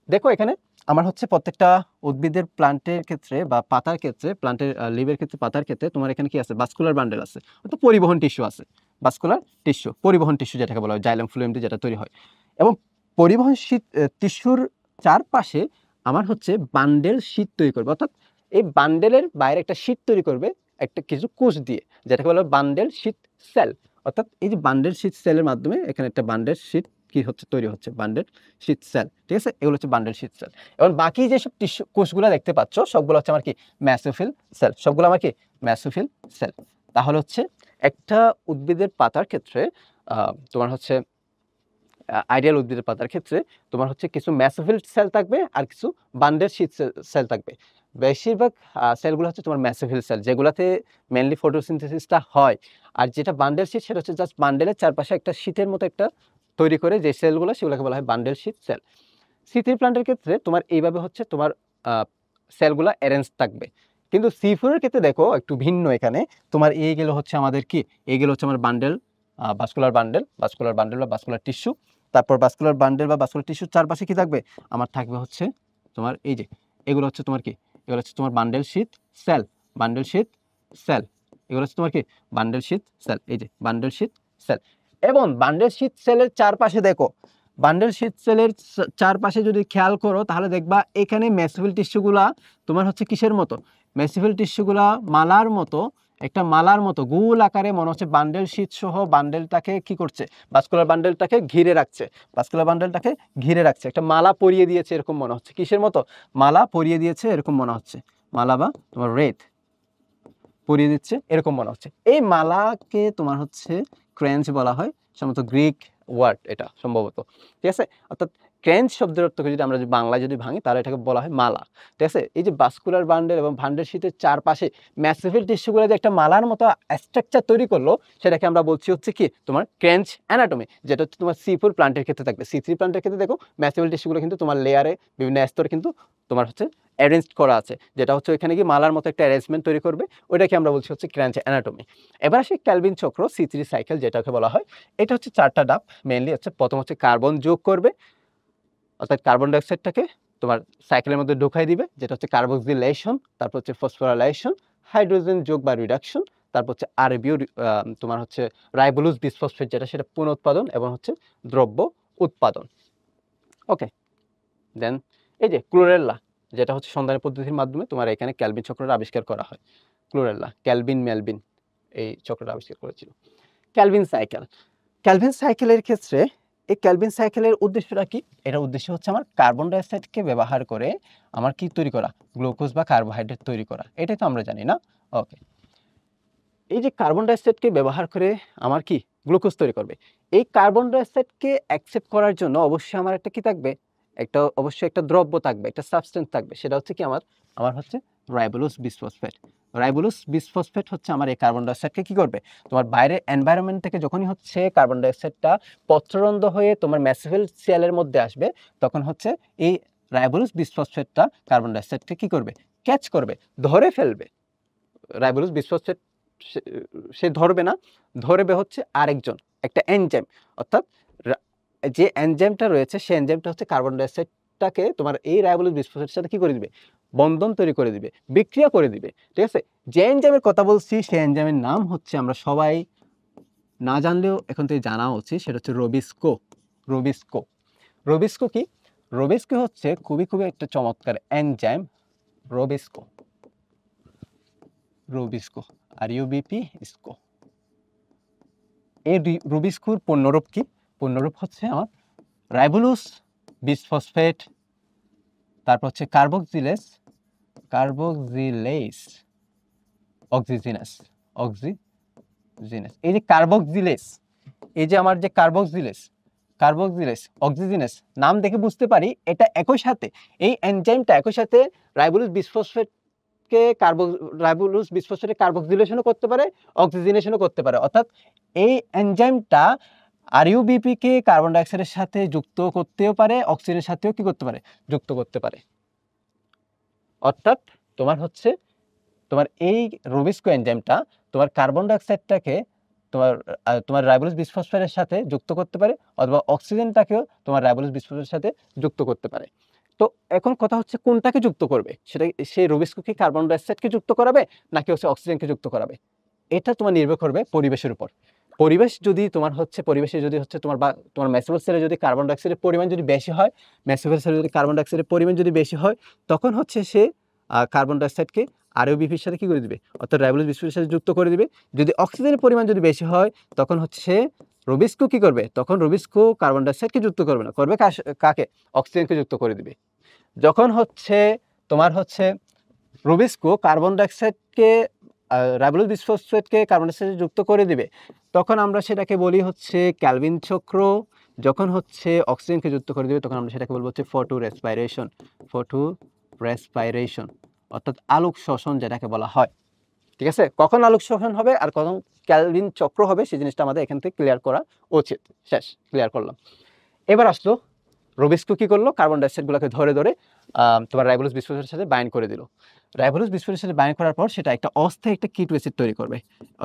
দেখো এখানে আমার হচ্ছে প্রত্যেকটা উদ্ভিদের প্ল্যান্টের ক্ষেত্রে বা পাতার ক্ষেত্রে, প্ল্যান্টের লিভের ক্ষেত্রে, পাতার ক্ষেত্রে তোমার এখানে কি আছে? ভাস্কুলার বান্ডেল আছে, অর্থাৎ পরিবহন টিস্যু আছে। ভাস্কুলার টিস্যু, পরিবহন টিস্যু যেটাকে বলা হয়, জাইলাম ফ্লুয়েম দিয়ে যেটা তৈরি হয়। এবং পরিবহন টিস্যুর চারপাশে আমার হচ্ছে বান্ডেল শীট তৈরি করবে, অর্থাৎ এই বান্ডেলের বাইরে একটা শীট তৈরি করবে একটা কিছু কোষ দিয়ে, যেটাকে বলা হয় বান্ডেল শীট সেল। অর্থাৎ এই যে বান্ডেল শীট সেলের মাধ্যমে এখানে একটা বান্ডেল শীট কি হচ্ছে? তৈরি হচ্ছে বান্ডেল শীট সেল, ঠিক আছে? এগুলো হচ্ছে বান্ডেল শীট সেল। এবং বাকি যেসব টিস্যু কোষগুলো দেখতে পাচ্ছ সবগুলো হচ্ছে আমার কি? ম্যাসোফিল সেল। সবগুলো আমার কি? ম্যাসোফিল সেল। তাহলে হচ্ছে একটা উদ্ভিদের পাতার ক্ষেত্রে তোমার হচ্ছে আইডিয়াল উদ্ভিদের পাতার ক্ষেত্রে তোমার হচ্ছে কিছু ম্যাসোফিল সেল থাকবে আর কিছু বান্ডেল শীট সেল থাকবে। বেশিরভাগ সেলগুলো হচ্ছে তোমার ম্যাসোফিল সেল, যেগুলাতে মেইনলি ফটোসিনথেসিসটা হয়। আর যেটা বান্ডেল শীট, সেটা হচ্ছে জাস্ট বান্ডেলের চারপাশে একটা শীটের মতো একটা তৈরি করে যে সেলগুলো, সেগুলোকে বলা হয় বান্ডেল শীট সেল। C3 প্ল্যান্টের ক্ষেত্রে তোমার এইভাবে হচ্ছে তোমার সেলগুলা অ্যারেঞ্জ থাকবে। কিন্তু C4 এর ক্ষেত্রে দেখো একটু ভিন্ন। এখানে তোমার এইগুলো হচ্ছে আমাদের কি? এইগুলো হচ্ছে আমার bundle, vascular bundle, vascular bundle বা ভাস্কুলার টিস্যু। তারপর ভাস্কুলার বান্ডেল বা ভাস্কুলার টিস্যুর চারপাশে কি থাকবে? আমার থাকবে হচ্ছে তোমার এই যে এগুলো হচ্ছে তোমার কি? এগুলো হচ্ছে তোমার bundle sheath cell, bundle sheath cell. এগুলো হচ্ছে তোমার কি? Bundle sheath cell. এই যে বান্ডেল শীট সেল। এবং বান্ডেল শীট সেলের চারপাশে দেখো, বান্ডেল শীট সেলের চারপাশে যদি খেয়াল করো তাহলে দেখবা এখানে মেসোফিল টিস্যুগুলা তোমার হচ্ছে কিসের মতো? মেসোফিল টিস্যুগুলা মালার মতো, একটা মালার মতো গোল আকারে মনে হচ্ছে বান্ডেল শীট সহ বান্ডেলটাকে কি করছে? ভাস্কুলার বান্ডেলটাকে ঘিরে রাখছে, ভাস্কুলার বান্ডেলটাকে ঘিরে রাখছে, একটা মালা পরিয়ে দিয়েছে এরকম মনে হচ্ছে। কিসের মতো? মালা পরিয়ে দিয়েছে এরকম মনে হচ্ছে, মালা বা তোমার রেত পরিয়ে দিচ্ছে এরকম মনে হচ্ছে। এই মালাকে তোমার হচ্ছে ক্রেঞ্চ বলা হয়, সম্ভবত গ্রিক ওয়ার্ড এটা সম্ভবত, ঠিক আছে? অর্থাৎ ক্রেঞ্চ শব্দের অর্থকে যদি আমরা বাংলায় যদি ভাঙি তাহলে এটাকে বলা হয় মালা, ঠিক আছে? এই যে ভাস্কুলার বান্ডেল এবং বান্ডেল শীটের চারপাশে ম্যাসোফিল টিস্যুগুলো যে একটা মালার মতো স্ট্রাকচার তৈরি করলো, সেটাকে আমরা বলছি হচ্ছে কি? তোমার ক্রেঞ্চ অ্যানাটমি, যেটা হচ্ছে তোমার C4 প্ল্যান্টের ক্ষেত্রে থাকবে। C3 প্ল্যান্টের ক্ষেত্রে দেখো ম্যাসোফিল টিস্যুগুলো কিন্তু তোমার লেয়ারে বিভিন্ন স্তরে কিন্তু তোমার হচ্ছে অ্যারেঞ্জ করা আছে, যেটা হচ্ছে ওইখানে গিয়ে মালার মতো একটা অ্যারেঞ্জমেন্ট তৈরি করবে, ওইটাকে আমরা বলছি হচ্ছে ক্র্যাঞ্চ অ্যানাটমি। এবার আসি ক্যালভিন চক্র, C3 সাইকেল যেটাকে বলা হয়। এটা হচ্ছে 4টা ধাপ, মেইনলি হচ্ছে প্রথম হচ্ছে কার্বন যোগ করবে, অর্থাৎ কার্বন ডাইঅক্সাইডটাকে তোমার সাইকেলের মধ্যে ঢুকাই দিবে, যেটা হচ্ছে কার্বক্সিলেশন। তারপর হচ্ছে ফসফোরাইলেশন, হাইড্রোজেন যোগ বা রিডাকশন। তারপর হচ্ছে আরবিও তোমার হচ্ছে রাইবোলুস বিসফসফেট, যেটা সেটা পুনঃউৎপাদন এবং হচ্ছে দ্রব্য উৎপাদন। ওকে, দেন এই যে ক্লোরেল্লা, যেটা হচ্ছে সন্ধানী পদ্ধতির মাধ্যমে তোমার এখানে ক্যালভিন চক্রটা আবিষ্কার করা হয়। ক্লোরেল্লা, ক্যালভিন মেলভিন এই চক্রটা আবিষ্কার করেছিল। ক্যালভিন সাইকেল, ক্যালভিন সাইকেলের ক্ষেত্রে এই ক্যালভিন সাইকেলের উদ্দেশ্যটা কি? এটার উদ্দেশ্য হচ্ছে আমার কার্বন ডাইঅক্সাইডকে ব্যবহার করে আমার কি তৈরি করা? গ্লুকোজ বা কার্বোহাইড্রেট তৈরি করা। এটাই তো আমরা জানি না? ওকে, এই যে কার্বন ডাইঅক্সাইডকে ব্যবহার করে আমার কি গ্লুকোজ তৈরি করবে। এই কার্বন ডাইঅক্সাইডকে অ্যাকসেপ্ট করার জন্য অবশ্যই আমার একটা কি থাকবে? একটা অবশ্যই একটা দ্রব্য থাকবে, একটা সাবস্টেন্স থাকবে। সেটা হচ্ছে কি আমার আমার হচ্ছে রাইবোলোস বিসফসফেট। রাইবোলোস বিসফসফেট হচ্ছে আমার এই কার্বন ডাইঅক্সাইডকে কি করবে? তোমার বাইরের এনভায়রনমেন্ট থেকে যখনই হচ্ছে কার্বন ডাইঅক্সাইডটা পত্ররন্ধ হয়ে তোমার মেসোফিল সেলের মধ্যে আসবে, তখন হচ্ছে এই রাইবোলোস বিসফসফেটটা কার্বন ডাইঅক্সাইডকে কি করবে? ক্যাচ করবে, ধরে ফেলবে। রাইবোলোস বিসফসফেট সে সে ধরবে না, ধরবে হচ্ছে আরেকজন, একটা এনজাইম। অর্থাৎ যে এনজাইমটা রয়েছে সেই এনজাইমটা হচ্ছে কার্বন ডাইঅক্সাইডটাকে তোমার এই রাইবোলোস বিসফসফেটের সাথে কি করে দিবে? বন্ধন তৈরি করে দিবে, বিক্রিয়া করে দিবে, ঠিক আছে? যে এনজাইমের কথা বলছি সেই এনজাইমের নাম হচ্ছে, আমরা সবাই না জানলেও এখন থেকে জানা উচিত, সেটা হচ্ছে রবিস্কো। রবিস্কো, রবিস্কো কি? রবিস্কো হচ্ছে খুবই একটা চমৎকার এনজাইম। রবিস্কো, রুবিস্কো, আর ইউবিপি স্কো। এই রুবিস্কোর পূর্ণরূপ কি? পূর্ণরূপ হচ্ছে আমার রাইবোলোস বিসফসফেট, তারপর হচ্ছে কার্বক্সিলেস, কার্বক্সিলেস অক্সিজেনাস, অক্সিজেনাস। এই যে কার্বক্সিলেস, এই যে আমার যে কার্বক্সিলেস, কার্বক্সিলেস অক্সিজেনাস, নাম দেখে বুঝতে পারি এটা একই সাথে এই এনজাইমটা একই সাথে রাইবোলোস বিসফসফেট বিসফসফেটকে রাইবোজ বিসফসফেটে কার্বক্সিলেশনও করতে পারে, অক্সিজেনেশনও করতে পারে। অর্থাৎ এই এনজাইমটা আরইউবিপি কে কার্বন ডাই অক্সাইডের সাথে যুক্ত করতেও পারে, অক্সিজেনের সাথেও কি করতে পারে, যুক্ত করতে পারে। অর্থাৎ তোমার হচ্ছে তোমার এই রুবিস্কো এনজাইমটা তোমার কার্বন ডাই অক্সাইডটাকে তোমার রাইবোজ বিসফসফেটের সাথে যুক্ত করতে পারে, অথবা অক্সিজেনটাকেও তোমার রাইবোজ বিসফসফেটের সাথে যুক্ত করতে পারে। তো এখন কথা হচ্ছে কোনটাকে যুক্ত করবে, সেটা সেই রুবিস্কো কি কার্বন ডাই অক্সাইডকে যুক্ত করাবে নাকি হচ্ছে অক্সিজেনকে যুক্ত করাবে, এটা তোমার নির্ভর করবে পরিবেশের উপর। পরিবেশে যদি হচ্ছে তোমার মেসোফিল সেলে যদি কার্বন ডাই অক্সাইডের পরিমাণ যদি বেশি হয়, মেসোফিল সেলে যদি কার্বন ডাই অক্সাইডের পরিমাণ যদি বেশি হয়, তখন হচ্ছে সে কার্বন ডাই অক্সাইডকে আরইউবিপির সাথে কি করে দিবে, অর্থাৎ রাইবোজ বিসফসফেটের সাথে যুক্ত করে দিবে। যদি অক্সিজেনের পরিমাণ যদি বেশি হয়, তখন হচ্ছে রুবিস্কো কি করবে, তখন রুবিস্কো কার্বন ডাই অক্সাইডকে যুক্ত করবে না, করবে কাকে, অক্সিজেনকে যুক্ত করে দিবে। যখন হচ্ছে তোমার হচ্ছে rubisco carbon die অক্সাইডকে ribose বিসফসফেটকে carbon die অক্সাইডে যুক্ত করে দিবে, তখন আমরা সেটাকে বলি হচ্ছে ক্যালভিন চক্র। যখন হচ্ছে অক্সিজেনকে যুক্ত করে দিবে, তখন আমরা সেটাকে বলবো হচ্ছে ফটো রেসপাইরেশন, অর্থাৎ আলোক শ্বসন যেটাকে বলা হয়। ঠিক আছে, কখন আলোক শ্বসন হবে আর কখন ক্যালভিন চক্র হবে, সেই জিনিসটা আমাদের এখান থেকে ক্লিয়ার করা উচিত। শেষ, ক্লিয়ার করলাম। এবার আসলো রুবিস্কো কি করলো, কার্বন ডাই অক্সাইডগুলোকে ধরে ধরে তোমার রাইবোজ বিসফসফেটের সাথে বাইন্ড করে দিল। রাইবোজ বিসফসফেটের সাথে বাইন্ড করার পর সেটা একটা অস্থায়ী একটা কিটো অ্যাসিড তৈরি করবে।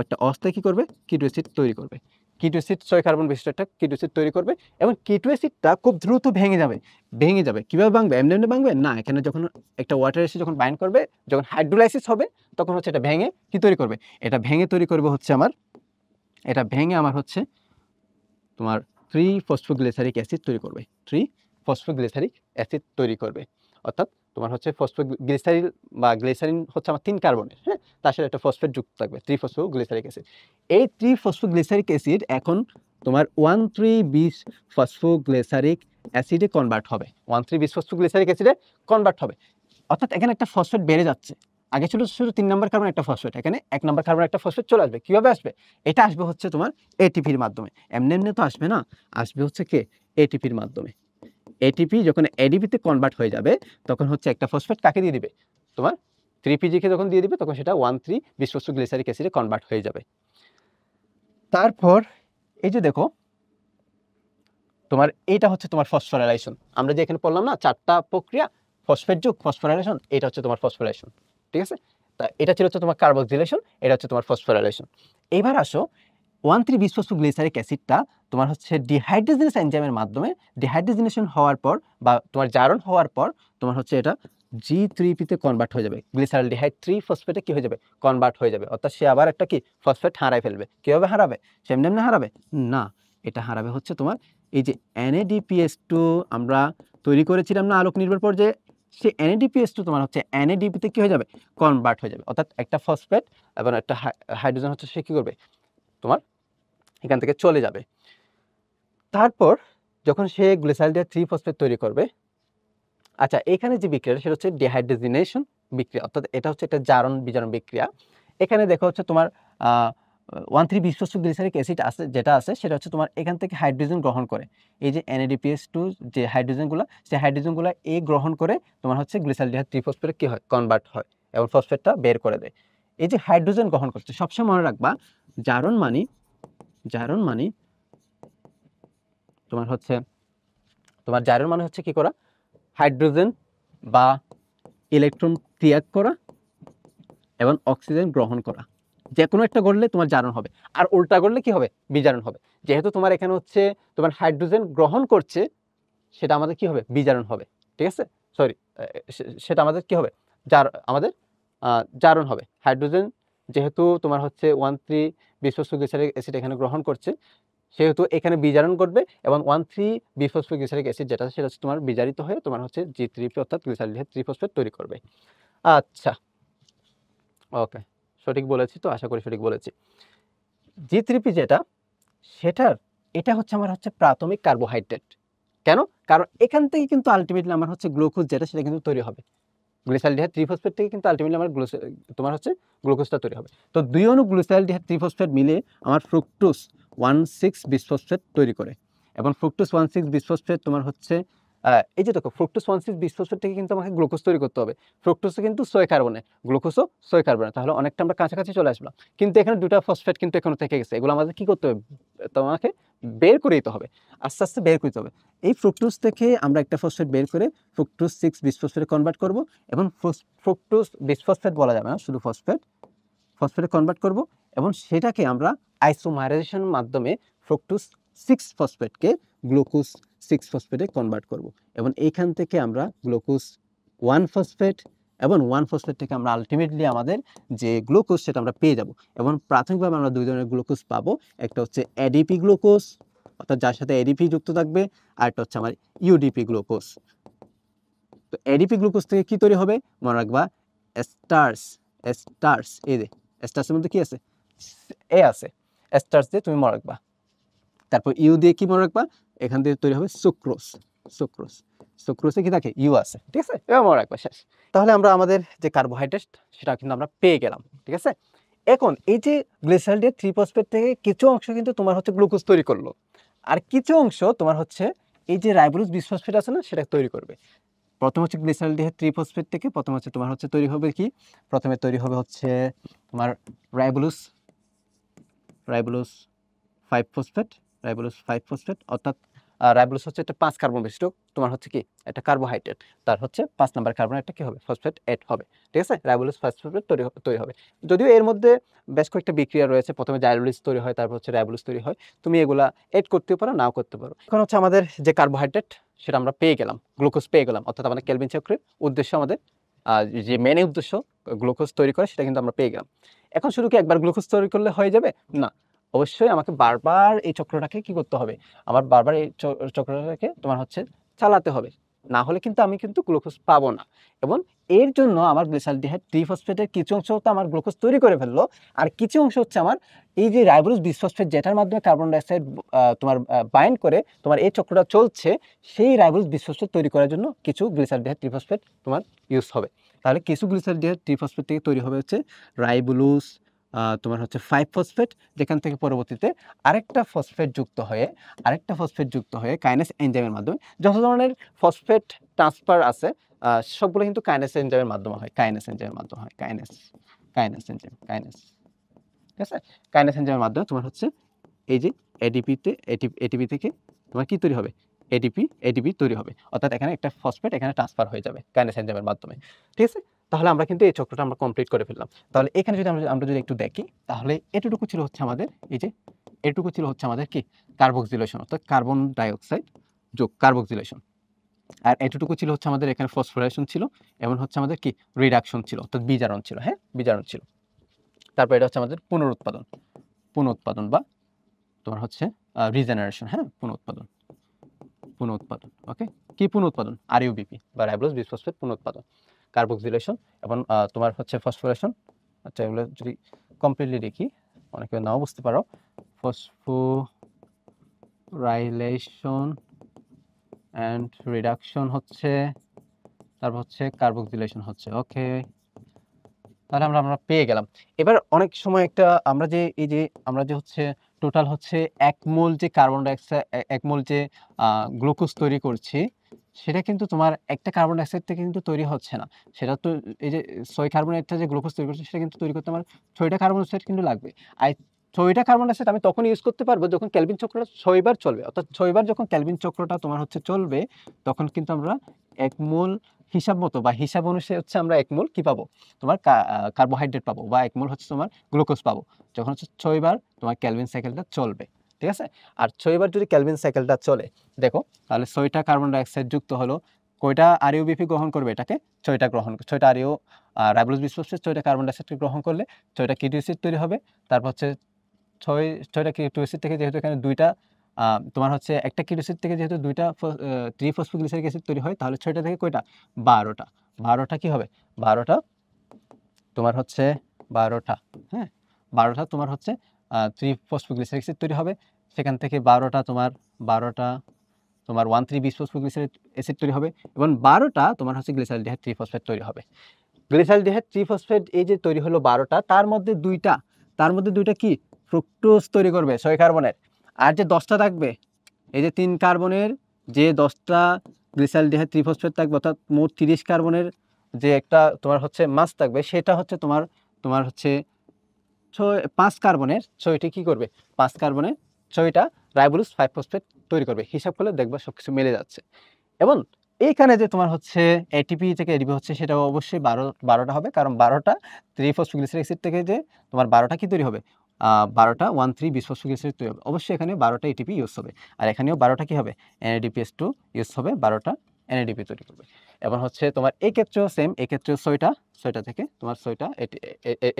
একটা অস্থায়ী কি করবে, কিটো অ্যাসিড তৈরি করবে। কিটো অ্যাসিড 6 কার্বন বিশিষ্ট একটা কিটো অ্যাসিড তৈরি করবে, এবং কিটো অ্যাসিডটা খুব দ্রুত ভেঙে যাবে। কিভাবে ভাঙবে, এমনি ভাঙবে না, এখানে যখন একটা ওয়াটার এসে যখন বাইন্ড করবে, যখন হাইড্রোলাইসিস হবে, তখন হচ্ছে এটা ভেঙে কি তৈরি করবে, এটা ভেঙে তৈরি করবে হচ্ছে আমার হচ্ছে তোমার 3-ফসফোগ্লিসারিক অ্যাসিড তৈরি করবে। 3-ফসফোগ্লিসারিক অ্যাসিড তৈরি করবে, অর্থাৎ তোমার হচ্ছে ফসফোগ্লিসারিল বা গ্লিসারিন হচ্ছে আমার 3 কার্বনের, হ্যাঁ, তার সাথে একটা ফসফেট যুক্ত থাকবে, 3-ফসফোগ্লিসারিক অ্যাসিড। এই 3-ফসফোগ্লিসারিক অ্যাসিড এখন তোমার 1,3-বিস-ফসফোগ্লিসারিক অ্যাসিডে কনভার্ট হবে, 1,3-বিস-ফসফোগ্লিসারিক অ্যাসিডে কনভার্ট হবে। অর্থাৎ এখানে একটা ফসফেট বেড়ে যাচ্ছে। আগে ছিল শুধু 3 নম্বর কার্বন একটা ফসফেট, এখানে 1 নম্বর কার্বন একটা ফসফেট চলে আসবে। কিভাবে আসবে, এটা আসবে হচ্ছে তোমার এটিপির মাধ্যমে। এমনি তো আসবে না, আসবে হচ্ছে কে, এটিপির মাধ্যমে। এটিপি যখন এডিপিতে কনভার্ট হয়ে যাবে, তখন হচ্ছে একটা ফসফেট কাকে দিয়ে দিবে, তোমার 3পিজিকে যখন দিয়ে দিবে, তখন সেটা 1,3-বিস-ফসফোগ্লিসারিক অ্যাসিডে কনভার্ট হয়ে যাবে। তারপর এই যে দেখো, তোমার এটা হচ্ছে তোমার ফসফোরাইলেশন। আমরা যে এখানে পড়লাম না 4টা প্রক্রিয়া, ফসফেট যুগ, ফসফোরাইলেশন, এটা হচ্ছে তোমার ফসফোরাইলেশন। ঠিক আছে, তা এটা ছিল হচ্ছে তোমার কার্বক্সিলেশন, এটা হচ্ছে তোমার ফসফোরাইলেশন। এবার আসো 1,3-বিস-ফসফোগ্লিসারিক অ্যাসিডটা তোমার হচ্ছে ডিহাইড্রোজেনেস এনজাইমের মাধ্যমে ডিহাইড্রোজেনেশন হওয়ার পর বা তোমার জারণ হওয়ার পর তোমার হচ্ছে এটা G3P-তে কনভার্ট হয়ে যাবে, গ্লিসারলডিহাইড 3 ফসফেটে কি হয়ে যাবে, কনভার্ট হয়ে যাবে। অর্থাৎ সে আবার একটা কি ফসফেট হারায় ফেলবে। কিভাবে হারাবে, সেমনি হারাবে না, এটা হারাবে হচ্ছে তোমার এই যে NADPH2 আমরা তৈরি করেছিলাম না আলোক নির্ভর পর্যায়ে, সেই NADPH2 তোমার হচ্ছে NADP-তে কি হয়ে যাবে, কনভার্ট হয়ে যাবে। অর্থাৎ একটা ফসফেট এবং একটা হাইড্রোজেন হচ্ছে সে কি করবে, তোমার এখান থেকে চলে যাবে। তারপর যখন সে গ্লিসারলডিহাইড 3 ফসফেট তৈরি করবে, আচ্ছা এখানে যে বিক্রিয়াটা সেটা হচ্ছে ডিহাইড্রোজেনেশন বিক্রিয়া, অর্থাৎ এটা হচ্ছে একটা জারণ বিজারণ বিক্রিয়া। এখানে দেখো হচ্ছে তোমার 1,3-বিস-ফসফোগ্লিসারিক অ্যাসিড আছে, যেটা আছে সেটা হচ্ছে তোমার এখান থেকে হাইড্রোজেন গ্রহণ করে, এই যে NADPH2 যে হাইড্রোজেনগুলো, সেই হাইড্রোজেনগুলো এ গ্রহণ করে তোমার হচ্ছে গ্লিসারলডিহাইড 3 ফসফেটে কি হয়, কনভার্ট হয় এবং ফসফেটটা বের করে দেয়। এই যে হাইড্রোজেন গ্রহণ করছে, সবসময় মনে রাখবা জারণ মানে তোমার হচ্ছে জারণ মানে হচ্ছে কি করা, হাইড্রোজেন বা ইলেকট্রন ত্যাগ করা এবং অক্সিজেন গ্রহণ করা, যে কোনো একটা করলে তোমার জারণ হবে, আর উল্টা করলে কি হবে, বিজারণ হবে। যেহেতু তোমার এখানে হচ্ছে তোমার হাইড্রোজেন গ্রহণ করছে, সেটা আমাদের কি হবে, বিজারণ হবে। ঠিক আছে, সরি, সেটা আমাদের কি হবে, আমাদের জারণ হবে। হাইড্রোজেন যেহেতু তোমার হচ্ছে 1,3-বিস-ফসফোগ্লিসারিক অ্যাসিড এখানে গ্রহণ করছে, সেহেতু এখানে বিজারণ ঘটবে এবং 1,3-বিস-ফসফোগ্লিসারিক অ্যাসিড যেটা সেটা হচ্ছে তোমার বিজারিত হয়ে তোমার হচ্ছে G3P অর্থাৎ গ্লিসারলডিহাইড 3 ফসফেট তৈরি করবে। আচ্ছা, ওকে, সঠিক বলেছি তো, আশা করি সঠিক বলেছি। G3P যেটা, এটা হচ্ছে আমার হচ্ছে প্রাথমিক কার্বোহাইড্রেট। কেন, কারণ এখান থেকে কিন্তু আলটিমেটলি আমার হচ্ছে গ্লুকোজ যেটা সেটা কিন্তু তৈরি হবে। গ্লিসারলডিহাইড 3 ফসফেট থেকে কিন্তু আলটিমেটলি আমার তোমার হচ্ছে গ্লুকোজটা তৈরি হবে। তো 2 অণু গ্লিসারলডিহাইড 3 ফসফেট মিলে আমার ফ্রুক্টোজ 1,6-বিসফসফেট তৈরি করে, এবং ফ্রুক্টোজ 1,6-বিসফসফেট তোমার হচ্ছে এই যে দেখো ফ্রুক্টোজ 1,6 বিসফসফেট থেকে কিন্তু আমাকে গ্লুকোজ তৈরি করতে হবে। ফ্রুক্টোজে কিন্তু 6 কার্বনে, গ্লুকোজও 6 কার্বনে। তাহলে অনেকটা আমরা কাছাকাছি চলে আসলাম। কিন্তু এখানে 2টা ফসফেট কিন্তু এখনো থেকে গেছে। এগুলো আমাদের কি করতে হবে? তোমাকে বের করে দিতে হবে। আস্তে, আস্তে বের করতে হবে। এই ফ্রুক্টোজ থেকে আমরা একটা ফসফেট বের করে ফ্রুক্টোজ 6 বিসফসফেটে কনভার্ট করব এবং ফ্রুক্টোজ বিসফসফেট বলা যাবে না, শুধু ফসফেটে কনভার্ট করব এবং সেটাকে আমরা আইসোমারাইজেশন মাধ্যমে ফ্রুক্টোজ 6 ফসফেটকে গ্লুকোজ 6 ফসফেটে কনভার্ট করব এবং এইখান থেকে আমরা গ্লুকোজ 1 ফসফেট এবং 1 ফসফেট থেকে আমরা আলটিমেটলি আমাদের যে গ্লুকোজ সেটা আমরা পেয়ে যাব এবং প্রাথমিকভাবে আমরা দুই ধরনের গ্লুকোজ পাবো। একটা হচ্ছে এডিপি গ্লুকোজ, অর্থাৎ যার সাথে এডিপি যুক্ত থাকবে, আর একটা হচ্ছে আমার ইউডিপি গ্লুকোজ। তো এডিপি গ্লুকোজ থেকে কি তৈরি হবে? মনে রাখবা স্টার্স, এই যে স্টার্সের মধ্যে কি আছে? এ আছে, স্টার্স দিয়ে তুমি মনে রাখবা। তারপর ইউ দিয়ে কি মনে রাখবা? এখান থেকে তৈরি হবে সুক্রোসে কি থাকে? ইউ আছে, ঠিক আছে? এবার মনে রাখবা, শেষ। তাহলে আমরা আমাদের যে কার্বোহাইড্রেট সেটা কিন্তু আমরা পেয়ে গেলাম, ঠিক আছে? এখন এই যে গ্লিসারল-ডি 3 ফসফেট থেকে কিছু অংশ কিন্তু তোমার হচ্ছে গ্লুকোজ তৈরি করলো, আর কিছু অংশ তোমার হচ্ছে এই যে রাইবোজ বিসফসফেট আছে না, সেটা তৈরি করবে। প্রথম হচ্ছে গ্লিসারল-ডি 3 ফসফেট থেকে প্রথম হচ্ছে তোমার হচ্ছে তৈরি হবে কি? প্রথমে তৈরি হবে হচ্ছে তোমার রাইবোজ 5 ফসফেট, অর্থাৎ রাইবোজ হচ্ছে একটা 5 কার্বন বিশিষ্ট তোমার হচ্ছে কি একটা কার্বোহাইড্রেট, তার হচ্ছে 5 নাম্বার কার্বন একটা কি হবে? ফসফেট এড হবে, ঠিক আছে? রাইবোজ 5 ফসফেট তৈরি হবে। যদিও এর মধ্যে বেশ কয়েকটা বিক্রিয়া রয়েছে, প্রথমে জাইলোলিজ তৈরি হয়, তারপর হচ্ছে রাইবোজ তৈরি হয়। তুমি এগুলা এড করতেও পারো, নাও করতে পারো। এখন হচ্ছে আমাদের যে কার্বোহাইড্রেট সেটা আমরা পেয়ে গেলাম, গ্লুকোজ পেয়ে গেলাম, অর্থাৎ আমাদের কেলভিন চক্রের উদ্দেশ্য, আমাদের যে মেন উদ্দেশ্য গ্লুকোজ তৈরি করা, সেটা কিন্তু আমরা পেয়ে গেলাম। এখন শুধু কি একবার গ্লুকোজ তৈরি করলে হয়ে যাবে? না, অবশ্যই আমাকে বারবার এই চক্রটাকে কি করতে হবে? আমার বারবার এই চক্রটাকে তোমার হচ্ছে চালাতে হবে। না হলে কিন্তু আমি কিন্তু গ্লুকোজ পাবো না। এবং এর জন্য আমার গ্লিসালডিহাইড 3 ফসফেটের কিছু অংশ তো আমার গ্লুকোজ তৈরি করে ফেললো, আর কিছু অংশ হচ্ছে আমার এই যে রাইবোজ বিসফসফেট যেটার মাধ্যমে কার্বন ডাইঅক্সাইড তোমার বাইন্ড করে তোমার এই চক্রটা চলছে, সেই রাইবোজ বিসফসফেট তৈরি করার জন্য কিছু গ্লিসালডিহাইড 3 ফসফেট তোমার ইউজ হবে। তাহলে কিছু গ্লিসালডিহাইড 3 ফসফেট থেকে তৈরি হবে হচ্ছে রাইবোজ তোমার হচ্ছে 5 ফসফেট, যেখান থেকে পরবর্তীতে আরেকটা ফসফেট যুক্ত হয়ে কাইনেস এনজাইমের মাধ্যমে, যত ধরনের ফসফেট ট্রান্সফার আছে সবগুলো কিন্তু কাইনেস এনজাইমের মাধ্যমে হয়, কাইনেস এনজাইম, ঠিক আছে? কাইনেস এনজাইমের মাধ্যমে তোমার হচ্ছে এই যে এটিপি থেকে তোমার কি তৈরি হবে? এটিপি তৈরি হবে, অর্থাৎ এখানে একটা ফসফেট এখানে ট্রান্সফার হয়ে যাবে কাইনেস এনজাইমের মাধ্যমে, ঠিক আছে? তাহলে আমরা কিন্তু এই চক্রটা আমরা কমপ্লিট করে ফেললাম। তাহলে এখানে যদি আমরা যদি একটু দেখি, তাহলে এতটুকু ছিল হচ্ছে আমাদের কি কার্বক্সিলেশন, অর্থাৎ কার্বন ডাইঅক্সাইড যোগ কার্বক্সিলেশন, আর এতটুকু ছিল হচ্ছে আমাদের এখানে ফসফোরাইলেশন ছিল, এবং হচ্ছে আমাদের কি রিডাকশন ছিল, অর্থাৎ বিজারণ ছিল। হ্যাঁ, বিজারণ ছিল। তারপর এটা হচ্ছে আমাদের পুনরুৎপাদন বা তোমার হচ্ছে রিজেনারেশন। হ্যাঁ, পুনরুৎপাদন। ওকে, কি পুনরুৎপাদন? আরইউবিপি বা রাইবোজ বিসফসফেট পুনরুৎপাদন, কার্বক্সিলেশন এবং তোমার হচ্ছে ফসফোরেশন। আচ্ছা, এগুলো যদি কমপ্লিটলি দেখি, অনেকে নাও বুঝতে পারো। ফসফোরাইলেশন অ্যান্ড রিডাকশন হচ্ছে, তারপর হচ্ছে কার্বক্সিলেশন হচ্ছে। ওকে, তাহলে আমরা পেয়ে গেলাম। এবার অনেক সময় একটা আমরা যে হচ্ছে টোটাল হচ্ছে 1 মোল যে কার্বন ডাইঅক্সাইড, 1 মোল যে গ্লুকোজ তৈরি করছি, সেটা কিন্তু তোমার একটা কার্বন ডাইঅক্সাইড থেকে কিন্তু তৈরি হচ্ছে না। সেটা তো এই যে 6 কার্বনেরটা যে গ্লুকোজ তৈরি করছে, সেটা কিন্তু তৈরি করতে আমার 6টা কার্বন ডাইঅক্সাইড কিন্তু লাগবে। আর 6টা কার্বন ডাইঅক্সাইড আমি তখন ইউজ করতে পারবো যখন কেলভিন চক্রটা 6 বার চলবে। অর্থাৎ 6 বার যখন কেলভিন চক্রটা তোমার হচ্ছে চলবে, তখন কিন্তু আমরা 1 মোল হিসাব মতো বা হিসাব অনুসারে হচ্ছে আমরা 1 মোল কি পাবো? তোমার কার্বোহাইড্রেট পাবো, বা 1 মোল হচ্ছে তোমার গ্লুকোজ পাবো, যখন হচ্ছে 6 বার তোমার কেলভিন সাইকেলটা চলবে, ঠিক আছে? আর 6 বার যদি কেলভিন সাইকেলটা চলে, দেখো তাহলে 6টা কার্বন ডাইঅক্সাইড যুক্ত হলো, কয়টা আরইউবিপি গ্রহণ করবে? এটাকে 6টা আরইউ রাইবোজ বিসফসফেট 6টা কার্বন ডাইঅক্সাইডকে গ্রহণ করলে 6টা কিটো অ্যাসিড তৈরি হবে। তারপর হচ্ছে 6টা কিটো অ্যাসিড থেকে যেহেতু এখানে 2টা তোমার হচ্ছে একটা কিটো অ্যাসিড থেকে যেহেতু 2টা 3 ফসফোগ্লিসারিক অ্যাসিড তৈরি হয়, তাহলে 6টা থেকে কয়টা? 12টা কি হবে? 12টা তোমার হচ্ছে 12টা, হ্যাঁ, 12টা তোমার হচ্ছে 3 ফসফোগ্লিসারিক অ্যাসিড তৈরি হবে। সেখান থেকে 12টা তোমার 1,3 বিসফসফোগ্লিসারিক অ্যাসিড তৈরি হবে, এবং 12টা তোমার হচ্ছে গ্লিসালডিহাইড 3 ফসফেট তৈরি হবে। গ্লিসালডিহাইড 3 ফসফেট এই যে তৈরি হলো 12টা, তার মধ্যে 2টা কি ফ্রুক্টোজ তৈরি করবে 6 কার্বনের, আর যে 10টা থাকবে, এই যে 3 কার্বনের যে 10টা গ্লিসালডিহাইড ত্রিফসফেট থাকবে, অর্থাৎ মোট 30 কার্বনের যে একটা তোমার হচ্ছে মাস থাকবে, সেটা হচ্ছে তোমার তোমার হচ্ছে 5 কার্বনের 6টি কি করবে, 5 কার্বনের 6টা রাইবোলুস 5 ফসফেট তৈরি করবে। হিসাব করলে দেখবা সবকিছু মিলে যাচ্ছে। এবং এইখানে যে তোমার হচ্ছে এটিপি থেকে এডিপি হচ্ছে, সেটাও অবশ্যই 12টা হবে, কারণ 12টা 3-ফসফোগ্লিসারিক অ্যাসিড থেকে যে তোমার 12টা কি তৈরি হবে, 12টা 1,3-বিসফসফোগ্লিসারিক তৈরি হবে। অবশ্যই এখানে 12টা এটিপি ইউজ হবে, আর এখানেও 12টা কি হবে, NADPH2 ইউজ হবে, 12টা NADP তৈরি করবে। এবং হচ্ছে তোমার এই ক্ষেত্রেও সেম, এই ক্ষেত্রেও 6টা থেকে তোমার 6টা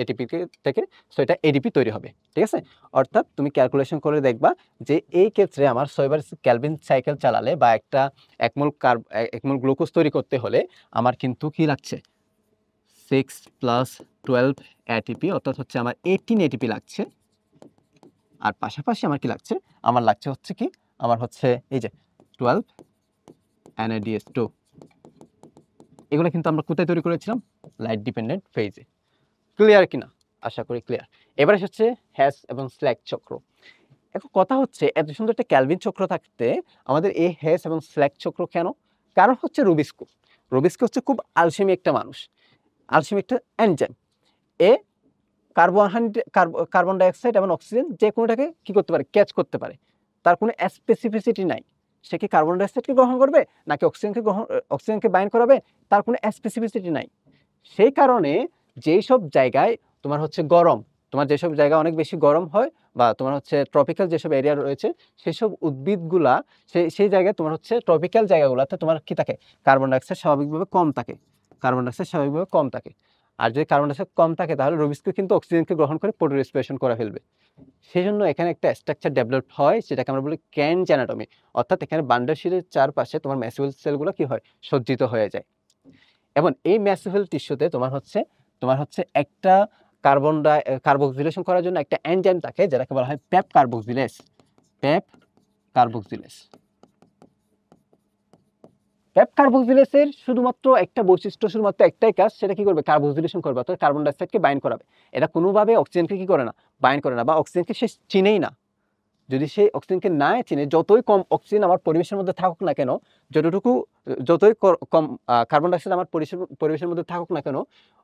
এটিপি থেকে 6টা এডিপি তৈরি হবে, ঠিক আছে। অর্থাৎ তুমি ক্যালকুলেশন করে দেখবা যে এই ক্ষেত্রে আমার 6বার ক্যালভিন সাইকেল চালালে বা একটা 1 মোল গ্লুকোজ তৈরি করতে হলে আমার কিন্তু কি লাগছে, 6 + 12 এটিপি, অর্থাৎ হচ্ছে আমার 18 এটিপি লাগছে। আর পাশাপাশি আমার কি লাগছে, আমার লাগছে হচ্ছে কি, আমার হচ্ছে এই যে 12 NADH2। এগুলো কিন্তু আমরা কোথায় তৈরি করেছিলাম, লাইট ডিপেন্ডেন্ট ফেজে। ক্লিয়ার কিনা, আশা করি ক্লিয়ার। এবারে হচ্ছে হ্যাশ এবং স্ল্যাক চক্র। এখন কথা হচ্ছে, এত সুন্দর একটা ক্যালভিন চক্র থাকতে আমাদের এই হ্যাশ এবং স্ল্যাক চক্র কেন? কারণ হচ্ছে রুবিস্কো। রুবিস্কো হচ্ছে খুব আলসেমি একটা মানুষ, আলসেমি একটা এনজাইম। এ কার্বন ডাইঅক্সাইড এবং অক্সিজেন যে কোনোটাকে কি করতে পারে, ক্যাচ করতে পারে। তার কোনো স্পেসিফিসিটি নাই। সে কি কার্বন ডাইঅক্সাইডকে গ্রহণ করবে নাকি অক্সিজেনকে বাইন্ড করাবে, তার কোনো স্পেসিফিসিটি নাই। সেই কারণে যেই সব জায়গায় তোমার হচ্ছে গরম, তোমার যেসব জায়গা অনেক বেশি গরম হয় বা তোমার হচ্ছে ট্রপিক্যাল যেসব এরিয়া রয়েছে, সেসব উদ্ভিদগুলা সেই জায়গায় তোমার হচ্ছে ট্রপিক্যাল জায়গাগুলোতে তোমার কি থাকে, কার্বন ডাইঅক্সাইড স্বাভাবিকভাবে কম থাকে, কার্বন ডাইঅক্সাইড স্বাভাবিকভাবে কম থাকে। আর যদি কার্বন ডাইঅক্সাইড কম থাকে, তাহলে রুবিস্কো কিন্তু অক্সিজেনকে গ্রহণ করে প্রোটো রেসপিরেশন করে ফেলবে। সেই জন্য এখানে একটা স্ট্রাকচার ডেভেলপ হয়, সেটাকে আমরা বলি ক্যানজ অ্যানাটমি। অর্থাৎ এখানে বান্ডার শিটের চারপাশে তোমার ম্যাসিভেল সেলগুলো কি হয়, সজ্জিত হয়ে যায়। এবং এই ম্যাসিভেল টিস্যুতে তোমার হচ্ছে একটা কার্বক্সিলেশন করার জন্য একটা এনজাইম থাকে, যেটাকে বলা হয় পেপ কার্বক্সিলেজ। PEP carboxylase. পেপ কার্বক্সিলেজের শুধুমাত্র একটা বৈশিষ্ট্য, শুধুমাত্র একটাই কাজ, সেটা কি করবে, কার্বক্সিলেশন করবে, অর্থাৎ কার্বন ডাইঅক্সাইডকে বাইন্ড করাবে। এটা কোনোভাবে অক্সিজেনকে কি করে না, বাইন্ড করে না, বা অক্সিজেনকে সে চিনেই না। যদি সেই অক্সিজেনকে না চিনে, যতই কম অক্সিজেন আমার পরিবেশের মধ্যে থাকুক না কেন, যতই কম কার্বন ডাইঅক্সাইড আমার পরিবেশের মধ্যে থাকুক না কেন,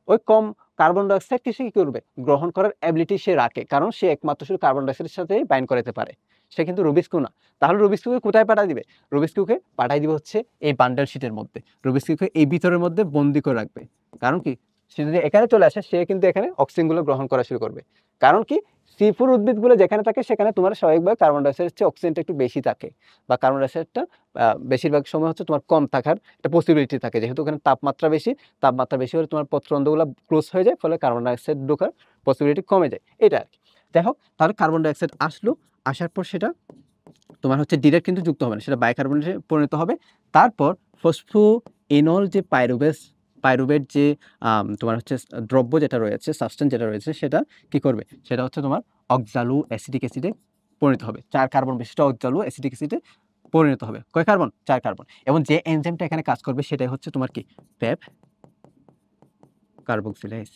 ওই কম কার্বন ডাইঅক্সাইডকে সে কি করবে, গ্রহণ করার অ্যাবিলিটি সে রাখে, কারণ সে একমাত্র শুধু কার্বন ডাইঅক্সাইডের সাথেই বাইন্ড করাতে পারে। সে কিন্তু রুবিস্কো না। তাহলে রুবিস্কোকে কোথায় পাঠায় দিবে, রুবিস্কোকে পাঠাই দিবে হচ্ছে এই বান্ডেল শিটের মধ্যে। রুবিস্কোকে এই ভিতরের মধ্যে বন্দি করে রাখবে। কারণ কি, সে যদি এখানে চলে আসে, সে কিন্তু এখানে অক্সিজেনগুলো গ্রহণ করা শুরু করবে। কারণ কি, সি4 উদ্ভিদগুলো যেখানে থাকে, সেখানে তোমার স্বাভাবিকভাবে কার্বন ডাইঅক্সাইডের চেয়ে অক্সিজেনটা একটু বেশি থাকে, বা কার্বন ডাইঅক্সাইডটা বেশিরভাগ সময় হচ্ছে তোমার কম থাকার একটা পসিবিলিটি থাকে, যেহেতু ওখানে তাপমাত্রা বেশি হলে তোমার পত্ররন্ধ্রগুলো ক্লোজ হয়ে যায়, ফলে কার্বন ডাইঅক্সাইড ঢোকার পসিবিলিটি কমে যায়। এটা আর কি। দেখো, তাহলে কার্বন ডাইঅক্সাইড আসার পর সেটা তোমার হচ্ছে ডিরেক্ট কিন্তু যুক্ত হবে না, সেটা বাইকার্বনেটে পরিণত হবে। তারপর ফসফোএনল যে পাইরুভেট যে তোমার হচ্ছে দ্রব্য যেটা রয়েছে, সাবস্টেন্স যেটা রয়েছে, সেটা কি করবে, সেটা হচ্ছে তোমার অক্সালো অ্যাসিটিক অ্যাসিডে পরিণত হবে। 4 কার্বন বিশিষ্ট অক্সালো অ্যাসিটিক অ্যাসিডে পরিণত হবে। কয় কার্বন, 4 কার্বন। এবং যে এনজাইমটা এখানে কাজ করবে, সেটাই হচ্ছে তোমার কি, পেপ কার্বক্সিলেজ।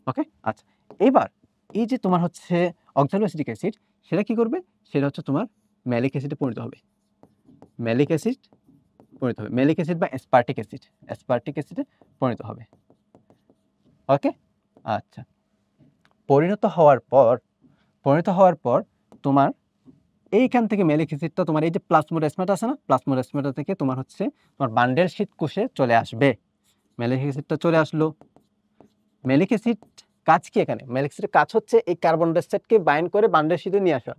ওকে, আচ্ছা। এবার এই যে তোমার হচ্ছে অক্সালো অ্যাসিটিক অ্যাসিড, সেটা কি করবে, সেটা হচ্ছে তোমার ম্যালিক অ্যাসিডে পরিণত হবে। ম্যালিক অ্যাসিড ম্যালিক অ্যাসিড বা অ্যাসপার্টিক অ্যাসিডে পরিণত হবে। ওকে, আচ্ছা। পরিণত হওয়ার পর তোমার এইখান থেকে ম্যালিক অ্যাসিডটা তোমার এই যে প্লাজমোডেসমাটা আছে না, প্লাজমোডেসমাটা থেকে তোমার হচ্ছে তোমার বান্ডেল শীট কোষে চলে আসবে। ম্যালিক অ্যাসিডটা চলে আসলো। ম্যালিক অ্যাসিড কাজ কি এখানে, ম্যালিক অ্যাসিডের কাজ হচ্ছে এই কার্বন ডাইঅক্সাইডকে বাইন্ড করে বান্ডেল শীটে নিয়ে আসা।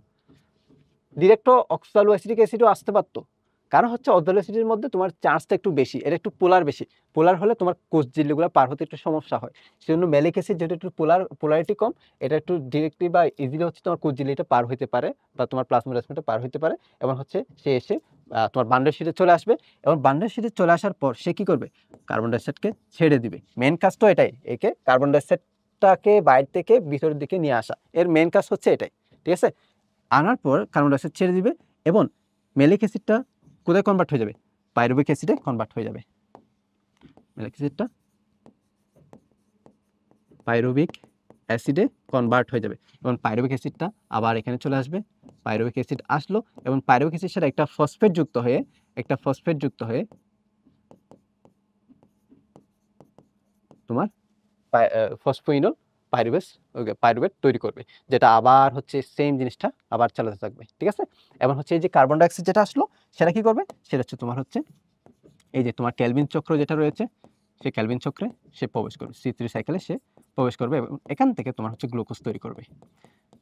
ডিরেক্ট অক্সালো অ্যাসিটিক অ্যাসিডও আসতে পারতো, কারণ হচ্ছে অক্সালো অ্যাসিডের মধ্যে তোমার চার্জটা একটু বেশি, এটা একটু পোলার বেশি। পোলার হলে তোমার কোষ ঝিল্লিগুলো পার হতে একটু সমস্যা হয়। সেজন্য ম্যালিক অ্যাসিড যেটা একটু পোলারিটি কম, এটা একটু ডিরেক্টলি বা ইজিলি হচ্ছে তোমার কোষ ঝিল্লিটা পার হইতে পারে, বা তোমার প্লাজমোডেসমাটা পার হইতে পারে। এবং হচ্ছে সে এসে তোমার বান্ডেল শিটে চলে আসবে। এবং বান্ডেল শিটে চলে আসার পর সে কি করবে, কার্বন ডাইঅক্সাইডকে ছেড়ে দিবে। মেন কাজ তো এটাই, একে কার্বন ডাইঅক্সাইডটাকে বাইরে থেকে ভিতরের দিকে নিয়ে আসা, এর মেন কাজ হচ্ছে এটাই, ঠিক আছে। আনার পর কার্বন ডাইঅক্সাইড ছেড়ে দিবে, এবং ম্যালিক অ্যাসিডটা কোথায় কনভার্ট হয়ে যাবে, পাইরুভিক অ্যাসিডে কনভার্ট হয়ে যাবে। ম্যালিক অ্যাসিডটা পাইরুভিক অ্যাসিডে কনভার্ট হয়ে যাবে, এবং পাইরুভিক অ্যাসিডটা আবার এখানে চলে আসবে। পাইরুভিক অ্যাসিড আসলো, এবং পাইরুভিক অ্যাসিডের সাথে একটা ফসফেট যুক্ত হয়ে একটা ফসফেট যুক্ত হয়ে তোমার ফসফোইনল পাইরুভেট তৈরি করবে, যেটা আবার হচ্ছে সেম জিনিসটা আবার চালাতে থাকবে। ঠিক আছে, এবং হচ্ছে এই যে কার্বন ডাইঅক্সাইড যেটা আসলো সেটা কি করবে, সেটা হচ্ছে তোমার হচ্ছে এই যে তোমার ক্যালভিন চক্র যেটা রয়েছে সেই ক্যালভিন চক্রে সে প্রবেশ করবে, C3 সাইকেলে সে প্রবেশ করবে এবং এখান থেকে তোমার হচ্ছে গ্লুকোজ তৈরি করবে।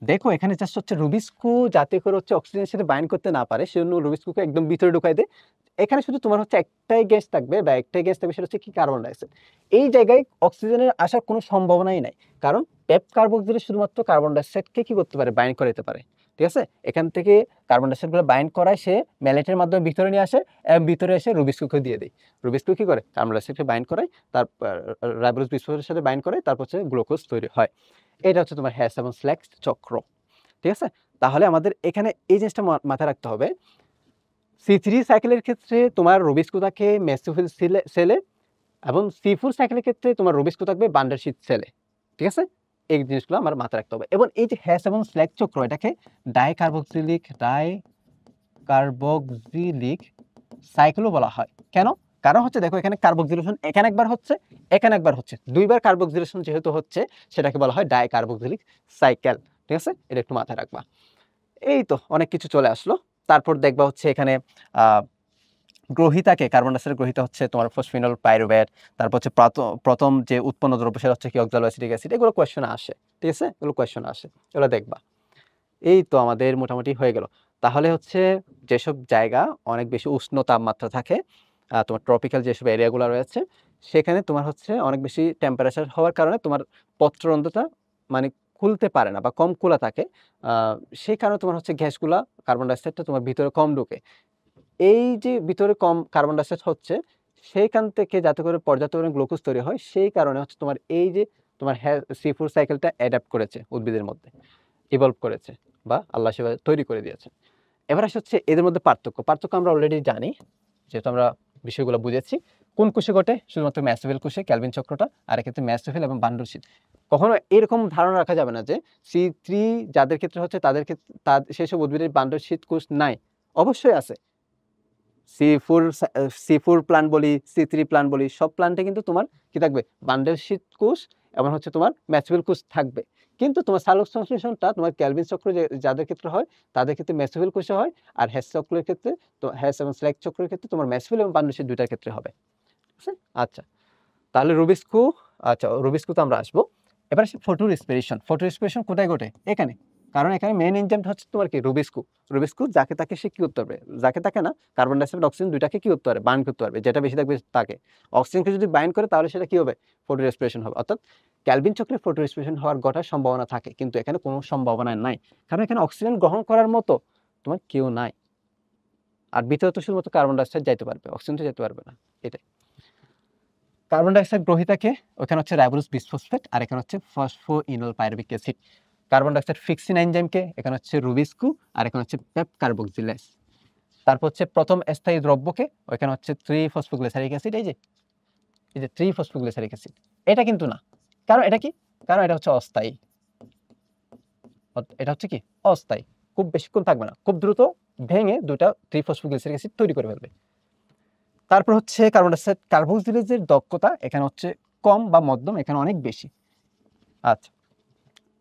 দেখো এখানে জাস্ট হচ্ছে রুবিস্কু যাতে করে হচ্ছে অক্সিজেনের সাথে বাইন্ড করতে না পারে সেজন্য রুবিস্কুকে একদম ভিতরে ঢুকাই দেয়। এখানে শুধু তোমার হচ্ছে একটাই গ্যাস থাকবে বা একটাই গ্যাস থাকবে, সেটা হচ্ছে কি কার্বন ডাইঅক্সাইড। এই জায়গায় অক্সিজেনের আসার কোনো সম্ভাবনাই নাই, কারণ পেপ কার্বক্সিলেজ শুধুমাত্র কার্বন ডাইঅক্সাইডকে কি করতে পারে, বাইন্ড করে দিতে পারে। ঠিক আছে, এখান থেকে কার্বন ডাইঅক্সাইডগুলো বাইন্ড করায় সে ম্যালেটের মাধ্যমে ভিতরে নিয়ে আসে এবং ভিতরে এসে রুবিস্কুকে দিয়ে দেয়। রুবিস্কু কি করে, কার্বন ডাইঅক্সাইডকে বাইন্ড করায়, তার রাইবোজ বিস্ফোরণের সাথে বাইন্ড করে, তারপর হচ্ছে গ্লুকোজ তৈরি হয়। এটা হচ্ছে তোমার হ্যাশ এবং স্ল্যাক চক্র। ঠিক আছে, তাহলে আমাদের এখানে এই জিনিসটা মাথায় রাখতে হবে, C3 সাইকেলের ক্ষেত্রে তোমার রুবিস্কু থাকে মেসোফিল সেলে এবং C4 সাইকেলের ক্ষেত্রে তোমার রুবিস্কু থাকবে বান্ডারশিট সেলে। ঠিক আছে, এই জিনিসগুলো আমার মাথায় রাখতে হবে। এবং এই যে হ্যাশ এবং স্ল্যাক চক্র, এটাকে ডাইকার্বক্সিলিক সাইকেলও বলা হয়। কেন? কারণ হচ্ছে দেখো এখানে কার্বক্সিলেশন এখানে একবার হচ্ছে, এখানে একবার হচ্ছে, দুইবার কার্বক্সিলেশন যেহেতু হচ্ছে সেটাকে বলা হয় ডাইকার্বক্সিলিক সাইকেল। ঠিক আছে, এটা একটু মাথায় রাখবা। এই তো অনেক কিছু চলে আসলো। তারপর দেখবা হচ্ছে এখানে গ্রহিতাকে, কার্বন ডাইঅক্সাইড গ্রহিতা হচ্ছে তোমার ফসফিনল পাইরুভেট, তারপর হচ্ছে প্রথম যে উৎপন্ন দ্রব্য সেটা হচ্ছে কি অক্সালোঅ্যাসিটিক অ্যাসিড। এগুলো কোয়েশ্চন আসে। ঠিক আছে, এগুলো কোয়েশ্চন আসে, এগুলো দেখবা। এই তো আমাদের মোটামুটি হয়ে গেল। তাহলে হচ্ছে যেসব জায়গা অনেক বেশি উষ্ণ তাপমাত্রা থাকে, তোমার ট্রপিক্যাল যেসব এরিয়াগুলো রয়েছে সেখানে তোমার হচ্ছে অনেক বেশি টেম্পারেচার হওয়ার কারণে তোমার পত্ররন্ধ্রটা মানে খুলতে পারে না বা কম খোলা থাকে। সেই কারণে তোমার হচ্ছে গ্যাসগুলা, কার্বন ডাইঅক্সাইডটা তোমার ভিতরে কম ঢোকে। এই যে ভিতরে কম কার্বন ডাইঅক্সাইড হচ্ছে সেইখান থেকে যাতে করে পর্যাপ্ত পরিমাণে গ্লুকোজ তৈরি হয়, সেই কারণে হচ্ছে তোমার এই যে তোমার C4 সাইকেলটা অ্যাডাপ্ট করেছে উদ্ভিদের মধ্যে, ইভলভ করেছে বা আল্লাহ সেভাবে তৈরি করে দিয়েছে। এবার আসে হচ্ছে এদের মধ্যে পার্থক্য আমরা অলরেডি জানি, যেহেতু আমরা বিষয়গুলো বুঝেছি। কোন কোষে ঘটে? শুধুমাত্র ম্যাসোফিল কোষে ক্যালভিন চক্রটা, আর এক্ষেত্রে ম্যাসোফিল এবং বান্ডলশীল। কখনো এরকম ধারণা রাখা যাবে না যে C3 যাদের ক্ষেত্রে হচ্ছে তাদের ক্ষেত্রে সেসব উদ্ভিদের বান্ডলশীল কোষ নাই, অবশ্যই আছে। C4 প্লান্ট বলি, C3 প্লান্ট বলি, সব প্লান্টে কিন্তু তোমার কি থাকবে, বান্ডেল শীট কোষ এবং হচ্ছে তোমার ম্যাসোফিল কোষ থাকবে। কিন্তু তোমার সালোক সংশ্লেষণটা তোমার ক্যালভিন চক্র যাদের ক্ষেত্রে হয় তাদের ক্ষেত্রে ম্যাসোফিল কোষে হয়, আর হ্যাশ চক্রের ক্ষেত্রে তো হ্যাশ এবং স্ল্যাক চক্রের ক্ষেত্রে তোমার ম্যাসোফিল এবং বান্ডেল শীট দুইটার ক্ষেত্রে হবে। ঠিক আছে, আচ্ছা তাহলে রুবিস্কু, আচ্ছা রুবিস্কু তো আমরা আসবো। এবার আসি ফটো রেসপিরেশন কোথায় ঘটে? এখানে। কারণ এখানে মেইন এনজাইমটা হচ্ছে তোমার কি রুবিস্কু যাকে তাকে সে কি করতে পারবে, যাকে তাকে না, কার্বন ডাইঅক্সাইড অক্সিজেন দুইটাকে কি করতে পারবে, বার্ন করতে পারবে, যেটা বেশি থাকবে তাকে। অক্সিজেনকে যদি বাইন্ড করে তাহলে সেটা কি হবে, ফটো রেসপিরেশন হবে। অর্থাৎ ক্যালভিন চক্রে ফটো রেসপিরেশন ঘটার সম্ভাবনা থাকে, কিন্তু এখানে কোনো সম্ভাবনা নাই, কারণ এখানে অক্সিজেন গ্রহণ করার মতো তোমার কেউ নাই। আর ভিতরে তো শুধুমাত্র কার্বন ডাইঅক্সাইড যাইতে পারবে, অক্সিজেন তো যেতে পারবে না। এটাই কার্বন ডাইঅক্সাইড গ্রহিতাকে, ওখানে হচ্ছে রাইবোজ বিসফসফেট আর এখানে হচ্ছে phosphoenol pyruvic acid. Carbon dioxide fixing এনজাইমকে, এখানে হচ্ছে রুবিস্কু আর এখানে হচ্ছে পেপ কার্বক্সিলেজ। তারপর হচ্ছে প্রথম স্থায়ী দ্রব্যকে, ওইখানে হচ্ছে 3-ফসফোগ্লিসারিক অ্যাসিড। এই যে 3-ফসফোগ্লিসারিক অ্যাসিড, এটা কিন্তু না। কারণ এটা কি, কারণ এটা হচ্ছে অস্থায়ী। এটা হচ্ছে কি অস্থায়ী, খুব বেশিক্ষণ থাকবে না, খুব দ্রুত ভেঙে দুটা 3-ফসফোগ্লিসারিক অ্যাসিড তৈরি করে ফেলবে। তারপর হচ্ছে কার্বন ডাইঅক্সাইড কার্বক্সিলেজের দক্ষতা এখানে হচ্ছে কম বা মধ্যম, এখানে অনেক বেশি। আচ্ছা,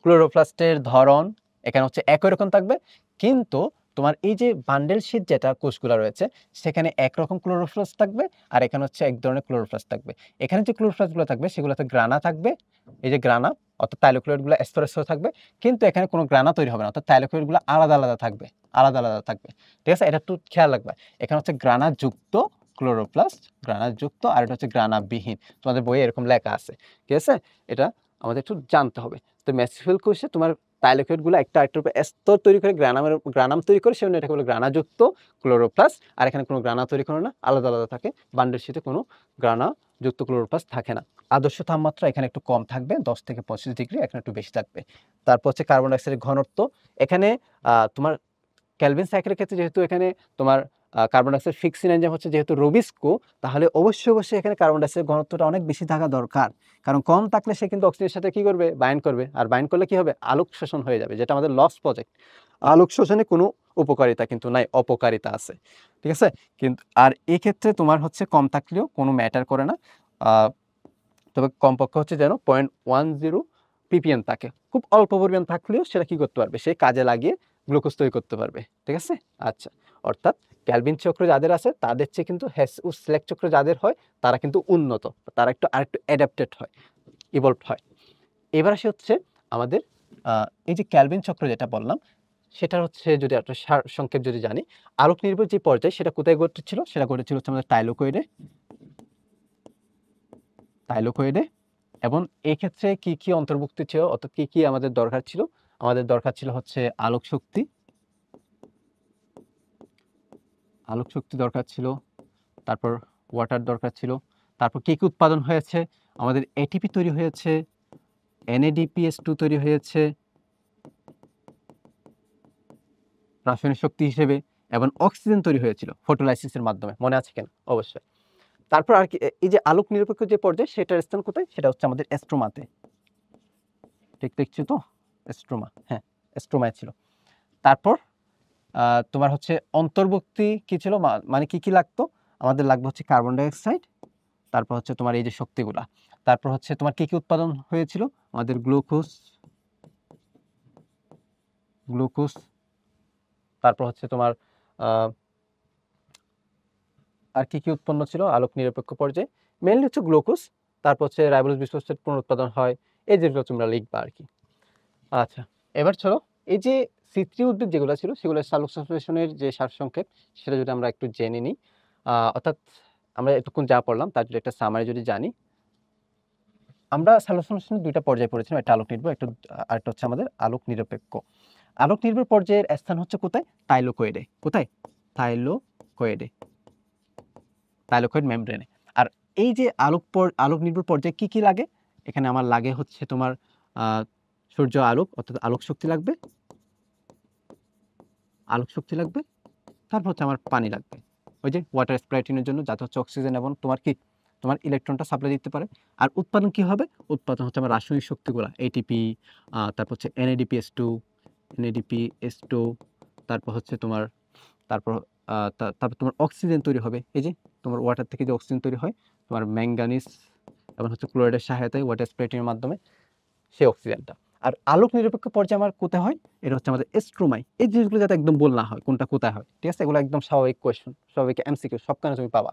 ক্লোরোপ্লাস্টের ধরন এখানে হচ্ছে একই রকম থাকবে, কিন্তু তোমার এই যে বান্ডেল শীট যেটা কোষগুলো রয়েছে সেখানে একরকম ক্লোরোপ্লাস্ট থাকবে, আর এখানে হচ্ছে এক ধরনের ক্লোরোপ্লাস্ট থাকবে। এখানে যে ক্লোরোপ্লাস্টগুলো থাকবে সেগুলোতে গ্রানা থাকবে, এই যে গ্রানা অর্থাৎ থাইলোক্লোরাইডগুলো স্তরে স্তরে থাকবে, কিন্তু এখানে কোনো গ্রানা তৈরি হবে না, অর্থাৎ থাইলোক্লোরাইডগুলো আলাদা আলাদা থাকবে, আলাদা আলাদা থাকবে। ঠিক আছে, এটা একটু খেয়াল রাখবে। এখানে হচ্ছে গ্রানা যুক্ত ক্লোরোপ্লাস্ট, গ্রানা যুক্ত, আর এটা হচ্ছে গ্রানা বিহীন। তোমাদের বইয়ে এরকম লেখা আছে। ঠিক আছে, এটা আমাদের একটু জানতে হবে। তো মেসোফিল কোষে তোমার থাইলোক্লোরাইডগুলো একটা আরেকটার উপর স্তর তৈরি করে গ্রানাম তৈরি করে, সেজন্য এটাকে বলে গ্রানাযুক্ত ক্লোরোপ্লাস্ট। আর এখানে কোনো গ্রানা তৈরি করে না, আলাদা আলাদা থাকে। বান্ডেল শীটে কোনো গ্রানাযুক্ত ক্লোরোপ্লাস্ট থাকে না। আদর্শ তাপমাত্রা এখানে একটু কম থাকবে, 10 থেকে 25 ডিগ্রি, এখানে একটু বেশি থাকবে। তারপর হচ্ছে কার্বন ডাইঅক্সাইডের ঘনত্ব, এখানে তোমার ক্যালভিন সাইকেলের ক্ষেত্রে যেহেতু এখানে তোমার কার্বন ডাইঅক্সাইড ফিক্সিং এনজাইম হচ্ছে যেহেতু রুবিস্কো, তাহলে অবশ্যই এখানে কার্বন ডাইঅক্সাইডের ঘনত্বটা অনেক বেশি থাকা দরকার। কারণ কম থাকলে সে কিন্তু অক্সিজেনের সাথে কি করবে? বাইন্ড করবে। আর বাইন্ড করলে কি হবে? আলোক শোষণ হয়ে যাবে, যেটা আমাদের লস প্রজেক্ট। আলোক শোষণে কোনো উপকারিতা কিন্তু নাই, অপকারিতা আছে। ঠিক আছে? কিন্তু আর এক্ষেত্রে তোমার হচ্ছে কম থাকলেও কোনো ম্যাটার করে না। তবে কমপক্ষে হচ্ছে যেন 0.10 ppm থাকে। খুব অল্প পরিমাণ থাকলেও সেটা কি করতে পারবে? সে কাজে লাগিয়ে গ্লুকোজ তৈরি করতে পারবে। ঠিক আছে? আচ্ছা। অর্থাৎ ক্যালভিন চক্র যাদের আছে তাদের চেয়ে কিন্তু হেস-উস-সেলেক চক্র যাদের হয় তারা কিন্তু উন্নত। তারা আরেকটু অ্যাডাপ্টেড হয়, ইভলভড হয়। এবার আসি হচ্ছে আমাদের এই যে ক্যালভিন চক্র যেটা বললাম, সেটার হচ্ছে যদি একটা সারসংক্ষেপ যদি জানি, আলোক নির্ভর যে পর্যায় সেটা কোথায় ঘটেছিল? সেটা ঘটেছিল হচ্ছে আমাদের থাইলোকয়েডে। এবং এক্ষেত্রে কি অন্তর্ভুক্ত ছিল, অর্থাৎ কি আমাদের দরকার ছিল? আমাদের দরকার ছিল হচ্ছে আলোক শক্তি দরকার ছিল, তারপর ওয়াটার দরকার ছিল, তারপর কি উৎপাদন হয়েছে? আমাদের এটিপি তৈরি হয়েছে, NADPH2 তৈরি হয়েছে রাসায়নিক শক্তি হিসেবে, এবং অক্সিজেন তৈরি হয়েছিল ফটোলাইসিসের মাধ্যমে। মনে আছে কেন? অবশ্যই। তারপর আর কি এই যে আলোক নিরপেক্ষ যে পর্যায় সেটার স্থান কোথায়? সেটা হচ্ছে আমাদের স্ট্রোমাতে। ঠিক দেখছো তো? স্ট্রোমা, হ্যাঁ, স্ট্রোমায় ছিল। তারপর তোমার হচ্ছে অন্তর্বর্তী কি ছিল? মানে কি লাগতো? আমাদের লাগবে হচ্ছে কার্বন ডাইঅক্সাইড, তারপর হচ্ছে তোমার এই যে শক্তিগুলা, তারপর হচ্ছে তোমার কি উৎপাদন হয়েছিল? আমাদের গ্লুকোজ, তারপর হচ্ছে তোমার আর কি উৎপন্ন ছিল আলোক নিরপেক্ষ পর্যায়ে? মেইনলি হচ্ছে গ্লুকোজ, তারপর হচ্ছে রাইবোজ বিসফসফেট পুনরুৎপাদন হয়। এই যেগুলো তোমরা লিখবা আর কি। আচ্ছা, এবার চলো এই যে C3 উদ্ভিদ যেগুলো ছিল সেগুলো সালোক সংশ্লেষণের যে সারসংক্ষেপ সেটা যদি আমরা একটু জেনে নিই। অর্থাৎ আমরা এতক্ষণ যা পড়লাম তার যদি একটা সামারি যদি জানি। আমরা সালোক সংশ্লেষণের ২টা পর্যায় পড়েছিলাম, একটা আলোক নির্ভর, আরেকটা হচ্ছে আমাদের আলোক নিরপেক্ষ। আলোক নির্ভর পর্যায়ের স্থান হচ্ছে কোথায়? থাইলোকয়েডে। কোথায়? থাইলোকয়েড মেমব্রেনে। আর এই যে আলোক নির্ভর পর্যায়ে কি লাগে? এখানে আমার লাগে হচ্ছে তোমার সূর্য আলোক, অর্থাৎ আলোক শক্তি লাগবে, তারপর হচ্ছে আমার পানি লাগবে, ওই যে ওয়াটার স্প্লাইটিনের জন্য, যাতে হচ্ছে অক্সিজেন এবং তোমার ইলেকট্রনটা সাপ্লাই দিতে পারে। আর উৎপাদন কি হবে? উৎপাদন হচ্ছে আমার রাসায়নিক শক্তিগুলা, এটিপি, তারপর হচ্ছে NADPH2, তারপর হচ্ছে তারপর তারপর তোমার অক্সিজেন তৈরি হবে। এই যে তোমার ওয়াটার থেকে যে অক্সিজেন তৈরি হয়, তোমার ম্যাঙ্গানিজ এবং হচ্ছে ক্লোরাইডের সহায়তায় ওয়াটার স্প্লাইটিনের মাধ্যমে সেই অক্সিজেনটা। আর আলোক নিরপেক্ষ পর্যায়ে আমার কোথায় হয়? এটা হচ্ছে আমাদের স্ট্রোমায়। এই জিনিসগুলো যাতে একদম বল না হয় কোনটা কোথায় হয়। ঠিক আছে? এগুলো একদম স্বাভাবিক কোয়েশ্চেন, স্বাভাবিক MCQ সবখানে তুমি পাবা।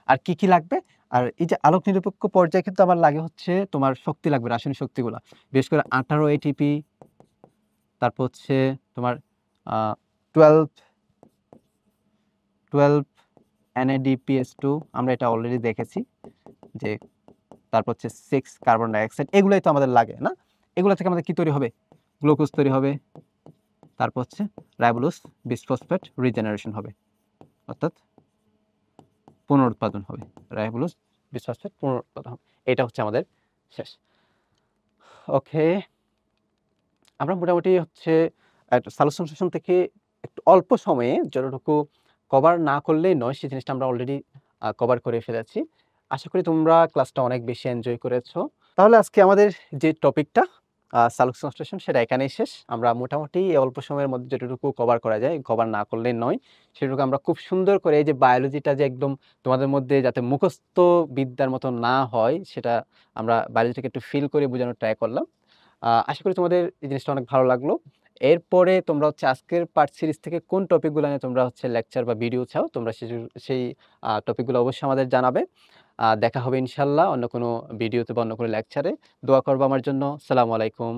আর কি লাগবে? আর এই যে আলোক নিরপেক্ষ পর্যায়ে কিন্তু আমার লাগে হচ্ছে তোমার শক্তি লাগবে, রাসায়নিক শক্তিগুলা। বিশেষ করে 18 ATP, তারপর হচ্ছে তোমার 12 NADPH2, আমরা এটা অলরেডি দেখেছি যে, তারপর হচ্ছে 6 কার্বন ডাইঅক্সাইড, এগুলাই তো আমাদের লাগে না? এগুলো থেকে আমাদের কি তৈরি হবে? গ্লুকোজ তৈরি হবে, তারপর হচ্ছে রাইবোজ বিসফসফেট রিজেনারেশন হবে, অর্থাৎ পুনরুৎপাদন হবে, রাইবোজ বিসফসফেট পুনরুৎপাদন হবে। এটা হচ্ছে আমাদের শেষ। ওকে, আমরা মোটামুটি হচ্ছে একটা সালোক সংশ্লেষণ থেকে একটু অল্প সময়ে যতটুকু কভার না করলেই নয়, সেই জিনিসটা আমরা অলরেডি কভার করে ফেলেছি। আশা করি তোমরা ক্লাসটা অনেক বেশি এনজয় করেছো। তাহলে আজকে আমাদের যে টপিকটা সালোক সংশ্লেষণ সেটা এখানেই শেষ। আমরা মোটামুটি এই অল্প সময়ের মধ্যে যতটুকু কভার করা যায়, কভার না করলেই নয়, সেটুকু আমরা খুব সুন্দর করে এই যে বায়োলজিটা যে একদম তোমাদের মধ্যে যাতে মুখস্থ বিদ্যার মতো না হয়, সেটা আমরা বায়োলজিটাকে একটু ফিল করে বোঝানোর ট্রাই করলাম। আশা করি তোমাদের এই জিনিসটা অনেক ভালো লাগলো। এরপরে তোমরা হচ্ছে আজকের পার্ট সিরিজ থেকে কোন টপিকগুলো নিয়ে তোমরা হচ্ছে লেকচার বা ভিডিও চাও, তোমরা সেই টপিকগুলো অবশ্যই আমাদের জানাবে। দেখা হবে ইনশাআল্লাহ অন্য কোনো ভিডিওতে বা অন্য কোনো লেকচারে। দোয়া করবা আমার জন্য। আসসালামু আলাইকুম।